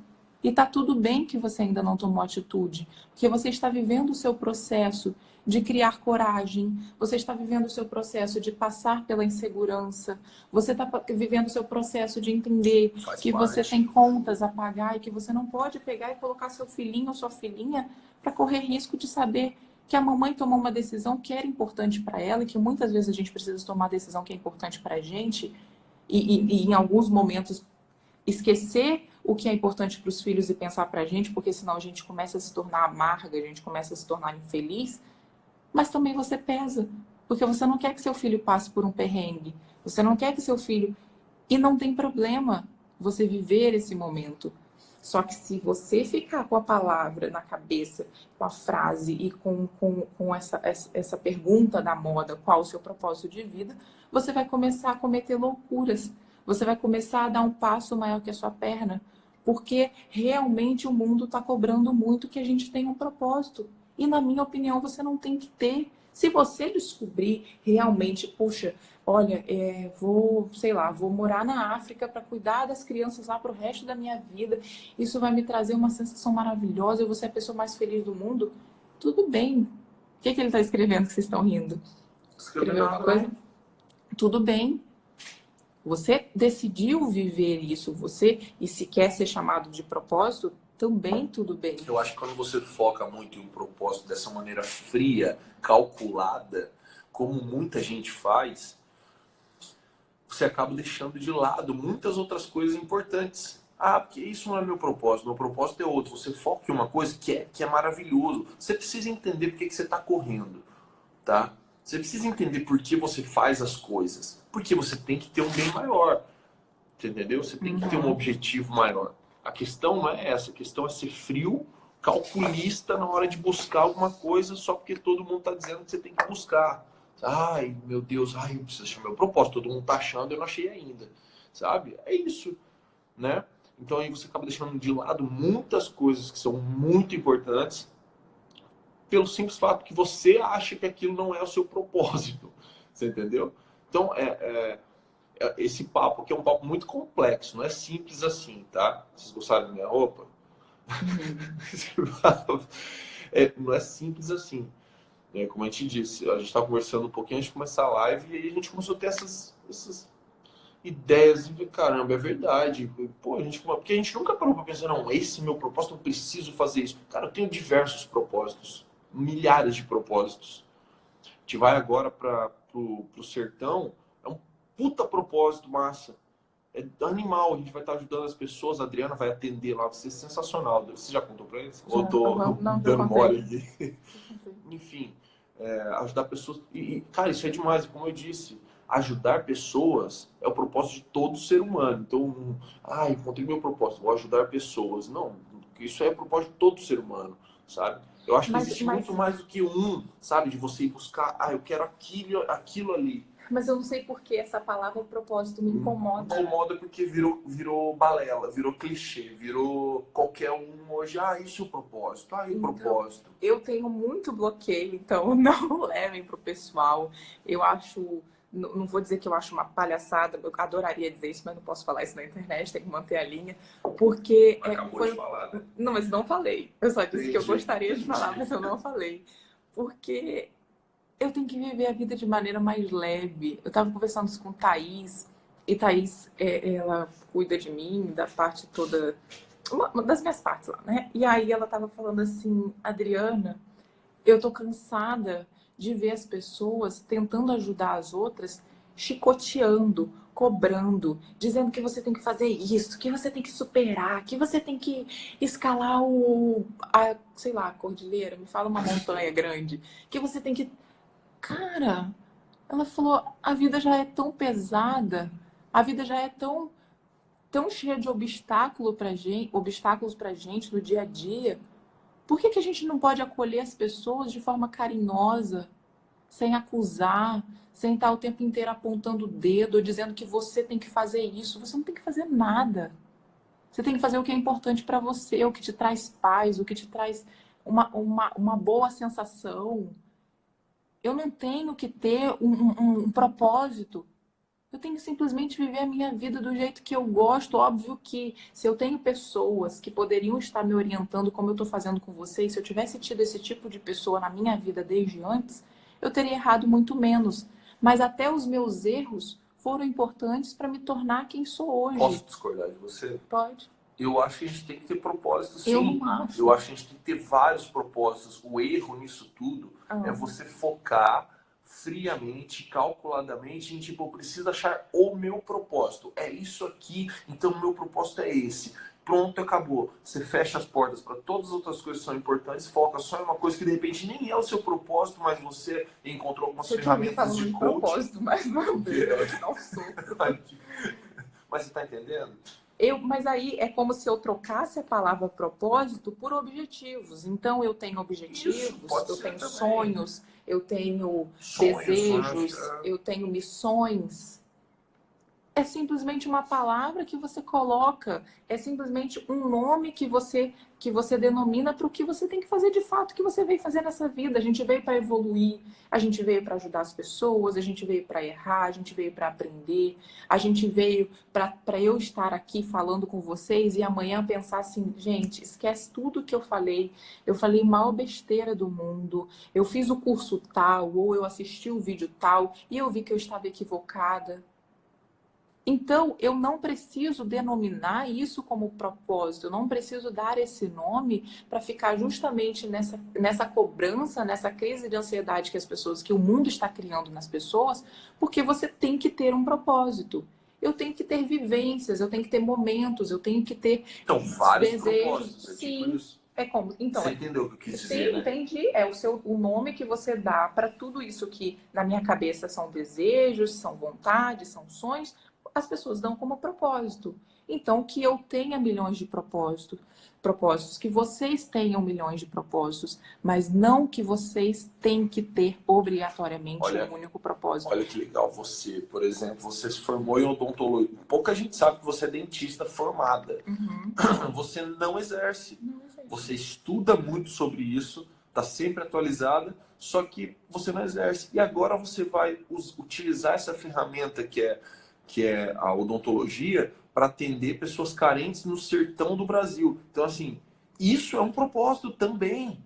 S2: E tá tudo bem que você ainda não tomou atitude, porque você está vivendo o seu processo de criar coragem, você está vivendo o seu processo de passar pela insegurança, você está vivendo o seu processo de entender
S4: Faz
S2: que você
S4: parte.
S2: tem contas a pagar e que você não pode pegar e colocar seu filhinho ou sua filhinha para correr risco de saber que a mamãe tomou uma decisão que era importante para ela e que muitas vezes a gente precisa tomar a decisão que é importante para a gente e em alguns momentos esquecer o que é importante para os filhos e pensar para a gente, porque senão a gente começa a se tornar amarga, a gente começa a se tornar infeliz, mas também você pesa, porque você não quer que seu filho passe por um perrengue, você não quer que seu filho... E não tem problema você viver esse momento. Só que se você ficar com a palavra na cabeça, com a frase e com essa pergunta da moda, qual o seu propósito de vida, você vai começar a cometer loucuras. Você vai começar a dar um passo maior que a sua perna. Porque realmente o mundo está cobrando muito que a gente tenha um propósito. E na minha opinião, você não tem que ter. Se você descobrir realmente, puxa, olha, sei lá, vou morar na África para cuidar das crianças lá para o resto da minha vida. Isso vai me trazer uma sensação maravilhosa. Eu vou ser a pessoa mais feliz do mundo. Tudo bem. O que ele está escrevendo que vocês estão rindo? Escreveu alguma coisa? Tudo bem. Você decidiu viver isso, e se quer ser chamado de propósito, também tudo bem.
S4: Eu acho que quando você foca muito em um propósito dessa maneira fria, calculada, como muita gente faz, você acaba deixando de lado muitas outras coisas importantes. Ah, porque isso não é meu propósito é outro. Você foca em uma coisa que é maravilhoso. Você precisa entender por que você está correndo, tá? Você precisa entender por que você faz as coisas. Porque você tem que ter um bem maior. Entendeu? Você tem que ter um objetivo maior. A questão não é essa. A questão é ser frio, calculista na hora de buscar alguma coisa só porque todo mundo está dizendo que você tem que buscar. Ai, meu Deus, ai, eu preciso achar meu propósito. Todo mundo está achando, eu não achei ainda. Sabe? É isso, né? Então aí você acaba deixando de lado muitas coisas que são muito importantes pelo simples fato que você acha que aquilo não é o seu propósito. Você entendeu? Então, esse papo, que é um papo muito complexo, não é simples assim, tá? Vocês gostaram da minha roupa? Não é simples assim. Como a gente disse, a gente estava conversando um pouquinho antes de começar a live e aí a gente começou a ter essas ideias e caramba, é verdade. Pô, porque a gente nunca parou para pensar, não, esse é meu propósito, eu preciso fazer isso. Cara, eu tenho diversos propósitos, milhares de propósitos. A gente vai agora pro sertão, é um puta propósito massa. É animal, a gente vai estar ajudando as pessoas, a Adriana vai atender lá, vai ser sensacional. Você já contou pra eles? Ou eu tô dando mole aqui? Enfim, ajudar pessoas. Cara, isso é demais, como eu disse, ajudar pessoas é o propósito de todo ser humano. Então, encontrei meu propósito, vou ajudar pessoas. Não, isso é o propósito de todo ser humano, sabe? Eu acho que existe muito mais do que sabe? De você ir buscar, eu quero aquilo ali.
S2: Mas eu não sei por que essa palavra propósito me incomoda.
S4: Incomoda porque virou balela, virou clichê, virou qualquer um hoje. Isso é o propósito, e o propósito.
S2: Eu tenho muito bloqueio, então não levem pro pessoal. Eu acho, não vou dizer que eu acho uma palhaçada, eu adoraria dizer isso, mas não posso falar isso na internet, tem que manter a linha, porque...
S4: Acabou de falar, né?
S2: Não, mas não falei. Eu só disse que eu gostaria de falar, mas eu não falei. Porque... eu tenho que viver a vida de maneira mais leve. Eu estava conversando isso com Thaís, e Thaís, ela cuida de mim, da parte toda, uma das minhas partes lá, né? E aí ela estava falando assim, Adriana, eu tô cansada de ver as pessoas tentando ajudar as outras, chicoteando, cobrando, dizendo que você tem que fazer isso, que você tem que superar, que você tem que escalar sei lá, a cordilheira, me fala uma montanha grande, que você tem que... Cara, ela falou, a vida já é tão pesada, a vida já é tão cheia de obstáculos pra gente no dia a dia. Por que a gente não pode acolher as pessoas de forma carinhosa, sem acusar, sem estar o tempo inteiro apontando o dedo, ou dizendo que você tem que fazer isso? Você não tem que fazer nada. Você tem que fazer o que é importante para você, o que te traz paz, o que te traz uma boa sensação. Eu não tenho que ter um propósito. Eu tenho que simplesmente viver a minha vida do jeito que eu gosto. Óbvio que se eu tenho pessoas que poderiam estar me orientando como eu estou fazendo com vocês, se eu tivesse tido esse tipo de pessoa na minha vida desde antes, eu teria errado muito menos. Mas até os meus erros foram importantes para me tornar quem sou hoje.
S4: Posso discordar de você?
S2: Pode.
S4: Eu acho que a gente tem que ter propósito, sim.
S2: Eu não acho.
S4: Eu acho que a gente tem que ter vários propósitos. O erro nisso tudo é você focar friamente, calculadamente em tipo, eu preciso achar o meu propósito. É isso aqui, então o meu propósito é esse. Pronto, acabou. Você fecha as portas para todas as outras coisas que são importantes, foca só em uma coisa que de repente nem é o seu propósito, mas você encontrou algumas ferramentas de coaching.
S2: Propósito, mas não sou.
S4: Mas você está entendendo?
S2: Mas aí é como se eu trocasse a palavra propósito por objetivos. Então eu tenho objetivos, eu tenho sonhos, eu tenho desejos, eu tenho missões. É simplesmente uma palavra que você coloca, é simplesmente um nome que você denomina para o que você tem que fazer de fato, o que você veio fazer nessa vida. A gente veio para evoluir, a gente veio para ajudar as pessoas, a gente veio para errar, a gente veio para aprender, a gente veio para eu estar aqui falando com vocês e amanhã pensar assim, gente, esquece tudo que eu falei maior besteira do mundo, eu fiz o curso tal, ou eu assisti o vídeo tal e eu vi que eu estava equivocada. Então, eu não preciso denominar isso como propósito, eu não preciso dar esse nome para ficar justamente nessa cobrança, nessa crise de ansiedade que o mundo está criando nas pessoas, porque você tem que ter um propósito. Eu tenho que ter vivências, eu tenho que ter momentos, eu tenho que ter
S4: vários
S2: desejos.
S4: Propósitos.
S2: Sim, é como. Então,
S4: você entendeu o que eu quis dizer, né?
S2: Entendi. É o nome que você dá para tudo isso que na minha cabeça são desejos, são vontades, são sonhos. As pessoas dão como propósito. Então, que eu tenha milhões de propósitos, que vocês tenham milhões de propósitos, mas não que vocês têm que ter obrigatoriamente um único propósito.
S4: Olha que legal, você, por exemplo, você se formou em odontologia. Pouca gente sabe que você é dentista formada. Você não exerce. Você estuda muito sobre isso, está sempre atualizada, só que você não exerce. E agora você vai utilizar essa ferramenta que é a odontologia para atender pessoas carentes no sertão do Brasil. Então, assim, isso é um propósito também,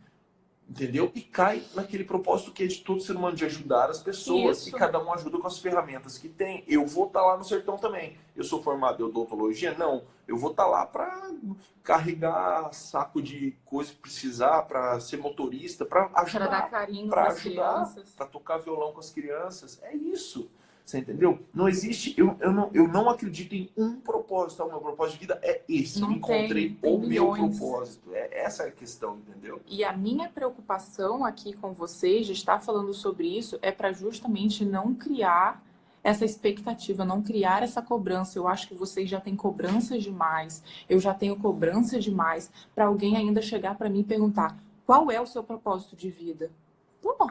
S4: entendeu? E cai naquele propósito que é de todo ser humano, de ajudar as pessoas.
S2: Isso.
S4: E cada um ajuda com as ferramentas que tem. Eu vou estar lá no sertão também. Eu sou formado em odontologia? Não. Eu vou estar lá para carregar saco de coisa que precisar, para ser motorista, para ajudar.
S2: Para dar carinho
S4: para
S2: para
S4: ajudar,
S2: crianças.
S4: para tocar violão com as crianças. É isso. Você entendeu? Não existe, eu não acredito em um propósito. O meu propósito de vida é esse.
S2: Não
S4: eu encontrei
S2: tem
S4: o meu
S2: milhões.
S4: propósito. Essa é a questão, entendeu?
S2: E a minha preocupação aqui com vocês, de estar falando sobre isso, é para justamente não criar essa expectativa, não criar essa cobrança. Eu acho que vocês já têm cobranças demais, eu já tenho cobrança demais para alguém ainda chegar para mim e perguntar: qual é o seu propósito de vida? Pô,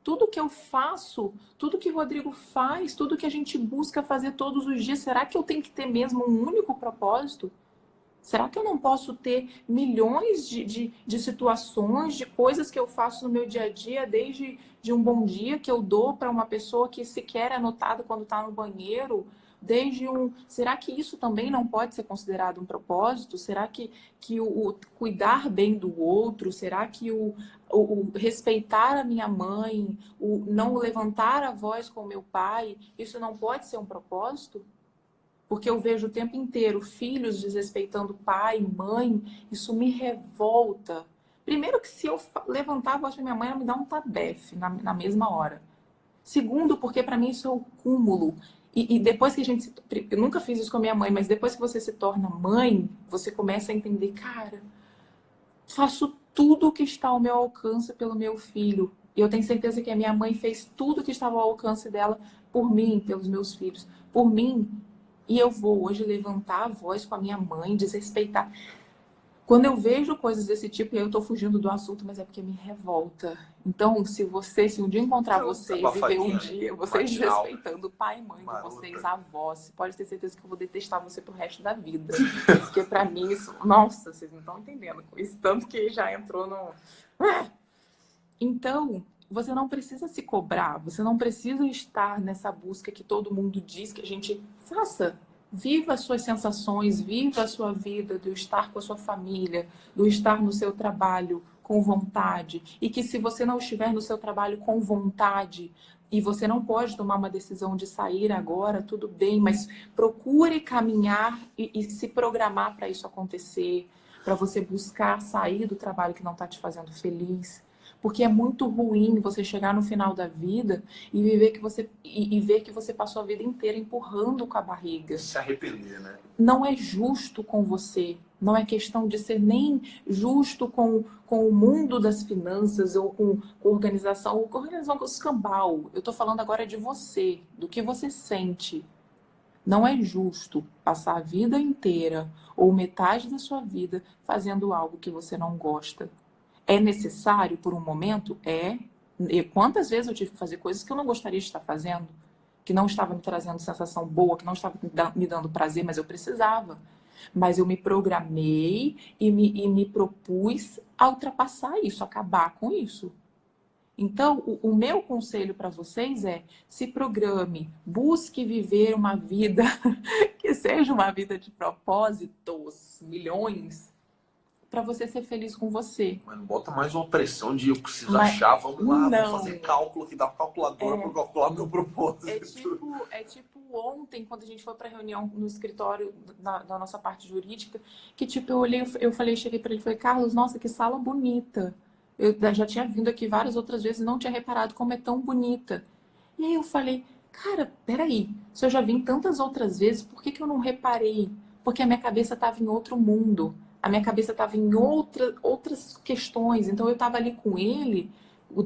S2: tudo que eu faço, tudo que o Rodrigo faz, tudo que a gente busca fazer todos os dias, será que eu tenho que ter mesmo um único propósito? Será que eu não posso ter milhões de situações, de coisas que eu faço no meu dia a dia, desde de um bom dia que eu dou para uma pessoa que sequer é notada quando está no banheiro, Será que isso também não pode ser considerado um propósito? Será que o cuidar bem do outro, será que o respeitar a minha mãe, o não levantar a voz com o meu pai, isso não pode ser um propósito? Porque eu vejo o tempo inteiro filhos desrespeitando pai, mãe, isso me revolta. Primeiro que se eu levantar a voz para minha mãe, ela me dá um tabefe na mesma hora. Segundo, porque para mim isso é o cúmulo. E depois que eu nunca fiz isso com a minha mãe, mas depois que você se torna mãe, você começa a entender, cara, faço tudo o que está ao meu alcance pelo meu filho. E eu tenho certeza que a minha mãe fez tudo o que estava ao alcance dela por mim, pelos meus filhos, por mim. E eu vou hoje levantar a voz com a minha mãe, desrespeitar. Quando eu vejo coisas desse tipo, e aí eu tô fugindo do assunto, mas é porque me revolta. Então, se um dia encontrar vocês e ver um dia vocês desrespeitando o pai e mãe de vocês, avós, pode ter certeza que eu vou detestar você pro resto da vida. Porque pra mim isso... Nossa, vocês não estão entendendo. Isso tanto que já entrou no... Então, você não precisa se cobrar, você não precisa estar nessa busca que todo mundo diz que a gente faça. Viva as suas sensações, viva a sua vida, do estar com a sua família, do estar no seu trabalho com vontade. E que se você não estiver no seu trabalho com vontade e você não pode tomar uma decisão de sair agora, tudo bem, mas procure caminhar e se programar para isso acontecer, para você buscar sair do trabalho que não está te fazendo feliz. Porque é muito ruim você chegar no final da vida e ver que você passou a vida inteira empurrando com a barriga.
S4: Se arrepender, né?
S2: Não é justo com você. Não é questão de ser nem justo com o mundo das finanças ou com organização com escambau. Eu estou falando agora de você, do que você sente. Não é justo passar a vida inteira ou metade da sua vida fazendo algo que você não gosta. É necessário por um momento? É. E quantas vezes eu tive que fazer coisas que eu não gostaria de estar fazendo, que não estava me trazendo sensação boa, que não estava me dando prazer, mas eu precisava. Mas eu me programei e me propus a ultrapassar isso, acabar com isso. Então, o meu conselho para vocês é: se programe, busque viver uma vida que seja uma vida de propósitos, milhões, para você ser feliz com você.
S4: Mas não bota mais uma pressão de eu preciso achar, vamos lá, vamos fazer cálculo aqui da calculadora para calcular meu propósito.
S2: É tipo ontem, quando a gente foi para reunião no escritório da nossa parte jurídica, que tipo, eu olhei, cheguei para ele e falei: Carlos, nossa, que sala bonita. Eu já tinha vindo aqui várias outras vezes e não tinha reparado como é tão bonita. E aí eu falei: cara, peraí, se eu já vim tantas outras vezes, por que eu não reparei? Porque a minha cabeça estava em outro mundo. A minha cabeça estava em outras questões. Então eu estava ali com ele,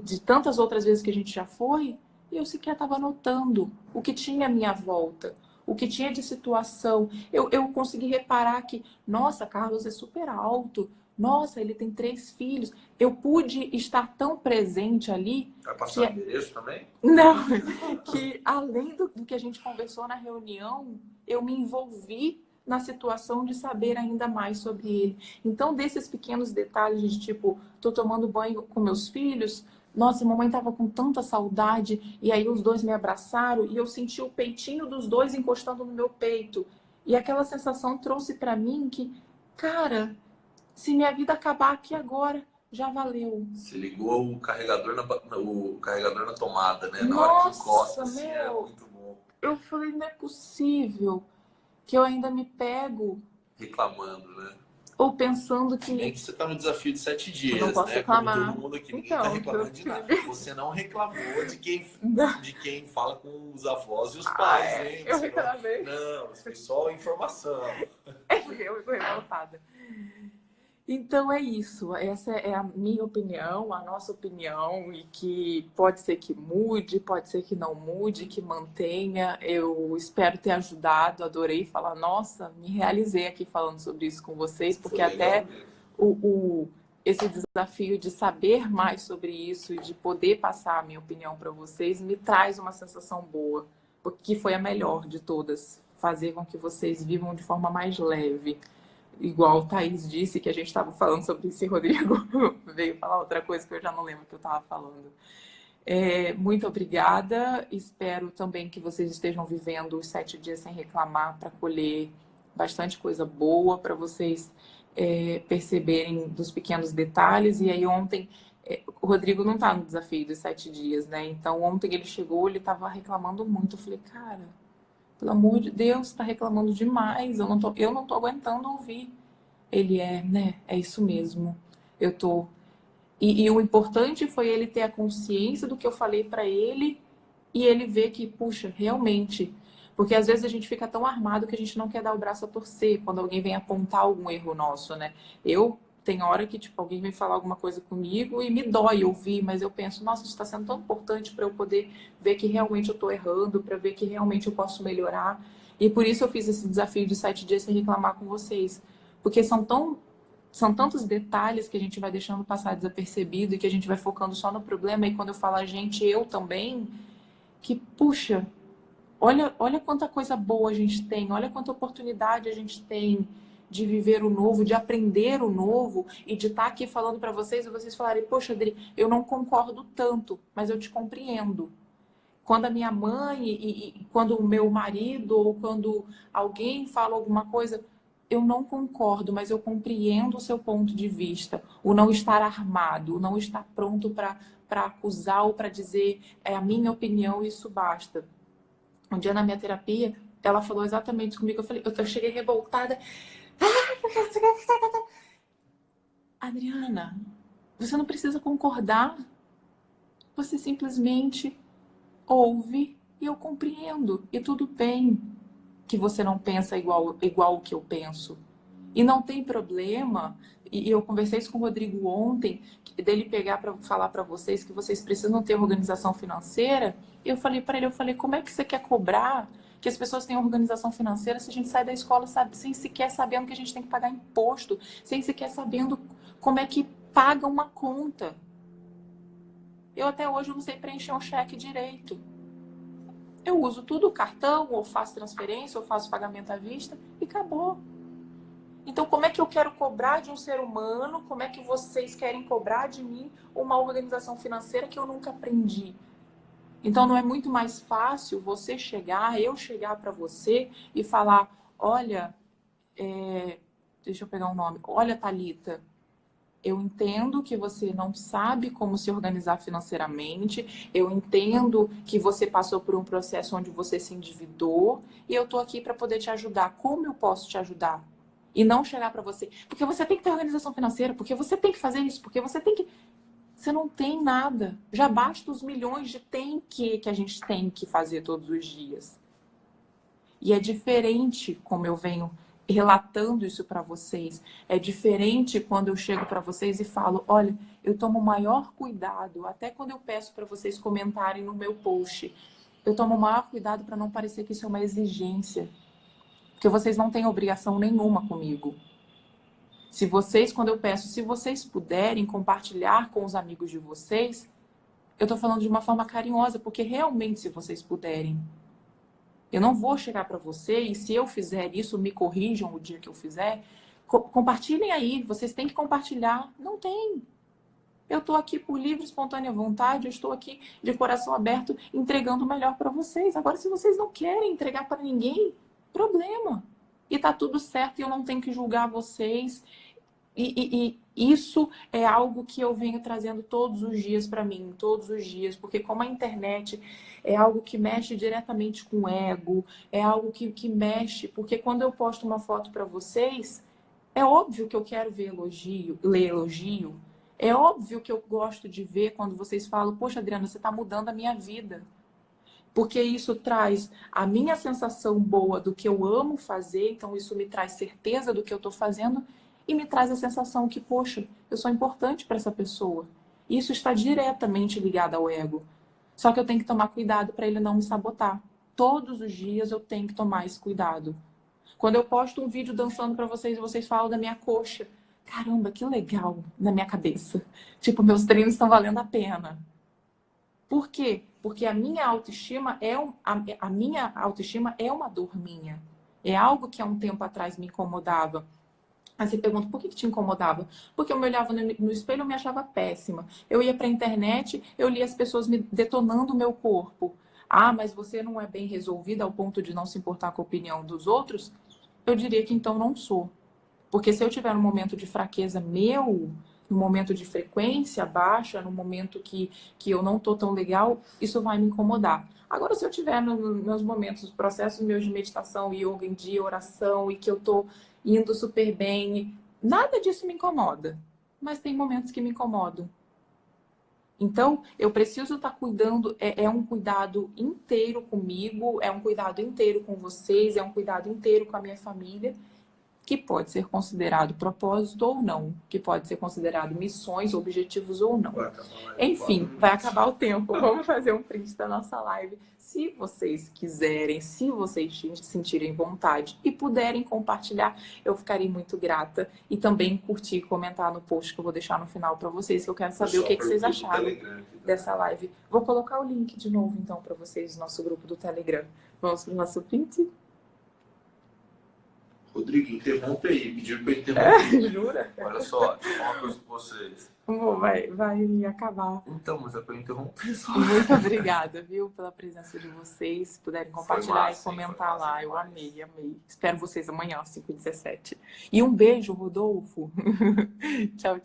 S2: de tantas outras vezes que a gente já foi, e eu sequer estava notando o que tinha à minha volta, o que tinha de situação. Eu consegui reparar que, nossa, Carlos é super alto, nossa, ele tem 3 filhos. Eu pude estar tão presente ali.
S4: Vai passar endereço também?
S2: Não, que além do que a gente conversou na reunião, eu me envolvi na situação de saber ainda mais sobre ele. Então, desses pequenos detalhes de tipo, tô tomando banho com meus filhos, nossa, a mamãe tava com tanta saudade, e aí os dois me abraçaram, e eu senti o peitinho dos dois encostando no meu peito. E aquela sensação trouxe para mim que, cara, se minha vida acabar aqui agora, já valeu.
S4: Você ligou o carregador na tomada, né? Na
S2: Nossa,
S4: hora que encosta, assim, é muito bom.
S2: Eu falei, não é possível que eu ainda me pego
S4: reclamando, né?
S2: Ou pensando que...
S4: Nem que você tá no desafio de 7 dias,
S2: não posso
S4: né?
S2: reclamar.
S4: Como todo mundo aqui, ninguém tá reclamando de nada. Você não reclamou de quem fala com os avós e os pais, hein?
S2: Eu reclamei.
S4: Não, isso foi só informação.
S2: Eu fui revoltada. Então é isso, essa é a minha opinião, a nossa opinião, e que pode ser que mude, pode ser que não mude, que mantenha. Eu espero ter ajudado, adorei falar, nossa, me realizei aqui falando sobre isso com vocês, porque até esse desafio de saber mais sobre isso e de poder passar a minha opinião para vocês me traz uma sensação boa, porque foi a melhor de todas, fazer com que vocês vivam de forma mais leve. Igual o Thaís disse, que a gente estava falando sobre isso, e Rodrigo veio falar outra coisa que eu já não lembro o que eu estava falando. Muito obrigada. Espero também que vocês estejam vivendo os 7 dias sem reclamar, para colher bastante coisa boa, para vocês perceberem dos pequenos detalhes. E aí ontem, o Rodrigo não está no desafio dos 7 dias, né? Então ontem ele chegou, ele estava reclamando muito. Eu falei, cara, pelo amor de Deus, está reclamando demais. Eu não tô aguentando ouvir. Ele né? É isso mesmo. Eu tô. E o importante foi ele ter a consciência do que eu falei para ele e ele ver que, puxa, realmente. Porque às vezes a gente fica tão armado que a gente não quer dar o braço a torcer quando alguém vem apontar algum erro nosso, né? Tem hora que, tipo, alguém vem falar alguma coisa comigo e me dói ouvir, mas eu penso, nossa, isso está sendo tão importante para eu poder ver que realmente eu estou errando, para ver que realmente eu posso melhorar. E por isso eu fiz esse desafio de 7 dias sem reclamar com vocês. Porque são tantos detalhes que a gente vai deixando passar desapercebido e que a gente vai focando só no problema. E quando eu falo a gente, eu também, que, puxa, olha quanta coisa boa a gente tem, olha quanta oportunidade a gente tem de viver o novo, de aprender o novo e de estar aqui falando para vocês e vocês falarem, poxa, Adri, eu não concordo tanto, mas eu te compreendo. Quando a minha mãe e quando o meu marido ou quando alguém fala alguma coisa, eu não concordo, mas eu compreendo o seu ponto de vista. O não estar armado, o não estar pronto para acusar ou para dizer é a minha opinião e isso basta. Um dia na minha terapia, ela falou exatamente comigo. Eu cheguei revoltada. Adriana, você não precisa concordar. Você simplesmente ouve e eu compreendo. E tudo bem que você não pensa igual o que eu penso. E não tem problema. E eu conversei isso com o Rodrigo ontem, dele pegar para falar para vocês que vocês precisam ter organização financeira. Eu falei para ele, como é que você quer cobrar que as pessoas tenham organização financeira se a gente sai da escola sem sequer sabendo que a gente tem que pagar imposto, sem sequer sabendo como é que paga uma conta. Eu até hoje não sei preencher um cheque direito. Eu uso tudo cartão, ou faço transferência, ou faço pagamento à vista e acabou. Então, como é que eu quero cobrar de um ser humano? Como é que vocês querem cobrar de mim uma organização financeira que eu nunca aprendi? Então, não é muito mais fácil eu chegar para você e falar, olha, deixa eu pegar um nome. Olha, Thalita, eu entendo que você não sabe como se organizar financeiramente, eu entendo que você passou por um processo onde você se endividou e eu estou aqui para poder te ajudar. Como eu posso te ajudar? E não chegar para você, porque você tem que ter organização financeira, porque você tem que fazer isso, porque você tem que... Você não tem nada. Já basta os milhões de que a gente tem que fazer todos os dias. E é diferente como eu venho relatando isso para vocês. É diferente quando eu chego para vocês e falo, olha, eu tomo o maior cuidado, até quando eu peço para vocês comentarem no meu post, eu tomo o maior cuidado para não parecer que isso é uma exigência. Porque vocês não têm obrigação nenhuma comigo. Se vocês, quando eu peço, se vocês puderem compartilhar com os amigos de vocês, eu tô falando de uma forma carinhosa, porque realmente se vocês puderem. Eu não vou chegar para vocês, se eu fizer isso, me corrijam o dia que eu fizer, compartilhem aí, vocês têm que compartilhar. Não tem. Eu tô aqui por livre, espontânea vontade, eu estou aqui de coração aberto, entregando o melhor para vocês. Agora, se vocês não querem entregar para ninguém, problema. E tá tudo certo e eu não tenho que julgar vocês. E isso é algo que eu venho trazendo todos os dias para mim, todos os dias, porque como a internet é algo que mexe diretamente com o ego, é algo que mexe, porque quando eu posto uma foto para vocês, é óbvio que eu quero ver ler elogio, é óbvio que eu gosto de ver quando vocês falam, poxa, Adriana, você está mudando a minha vida. Porque isso traz a minha sensação boa do que eu amo fazer, então isso me traz certeza do que eu estou fazendo e me traz a sensação que, poxa, eu sou importante para essa pessoa. Isso está diretamente ligado ao ego. Só que eu tenho que tomar cuidado para ele não me sabotar. Todos os dias eu tenho que tomar esse cuidado. Quando eu posto um vídeo dançando para vocês e vocês falam da minha coxa, caramba, que legal na minha cabeça. Tipo, meus treinos estão valendo a pena. Por quê? Porque a minha autoestima é uma dor minha. É algo que há um tempo atrás me incomodava. Aí você pergunta, por que te incomodava? Porque eu me olhava no espelho e me achava péssima. Eu ia para a internet, eu lia as pessoas me detonando o meu corpo. Ah, mas você não é bem resolvida ao ponto de não se importar com a opinião dos outros? Eu diria que então não sou. Porque se eu tiver um momento de fraqueza meu, no momento de frequência baixa, no momento que eu não tô tão legal, isso vai me incomodar. Agora, se eu tiver nos meus momentos, os processos meus de meditação, yoga em dia, oração, e que eu tô indo super bem, nada disso me incomoda. Mas tem momentos que me incomodam. Então, eu preciso estar cuidando, é um cuidado inteiro comigo, é um cuidado inteiro com vocês, é um cuidado inteiro com a minha família, que pode ser considerado propósito ou não, que pode ser considerado missões, objetivos ou não. Enfim, vai acabar o tempo. Vamos fazer um print da nossa live. Se vocês quiserem, se vocês sentirem vontade e puderem compartilhar, eu ficarei muito grata. E também curtir e comentar no post que eu vou deixar no final para vocês, que eu quero saber o que vocês acharam dessa live. Vou colocar o link de novo, então, para vocês, no nosso grupo do Telegram. Vamos para o nosso print?
S4: Rodrigo, interrompe aí. Pediram pra eu interromper.
S2: Jura?
S4: Olha só, deixa eu falar uma coisa com vocês.
S2: Vai acabar.
S4: Então, mas é pra eu interromper só.
S2: Muito obrigada, viu, pela presença de vocês. Se puderem compartilhar
S4: massa,
S2: e comentar
S4: foi massa
S2: lá, eu
S4: demais.
S2: amei. Espero vocês amanhã, às 5h17. E um beijo, Rodolfo. Tchau, tchau.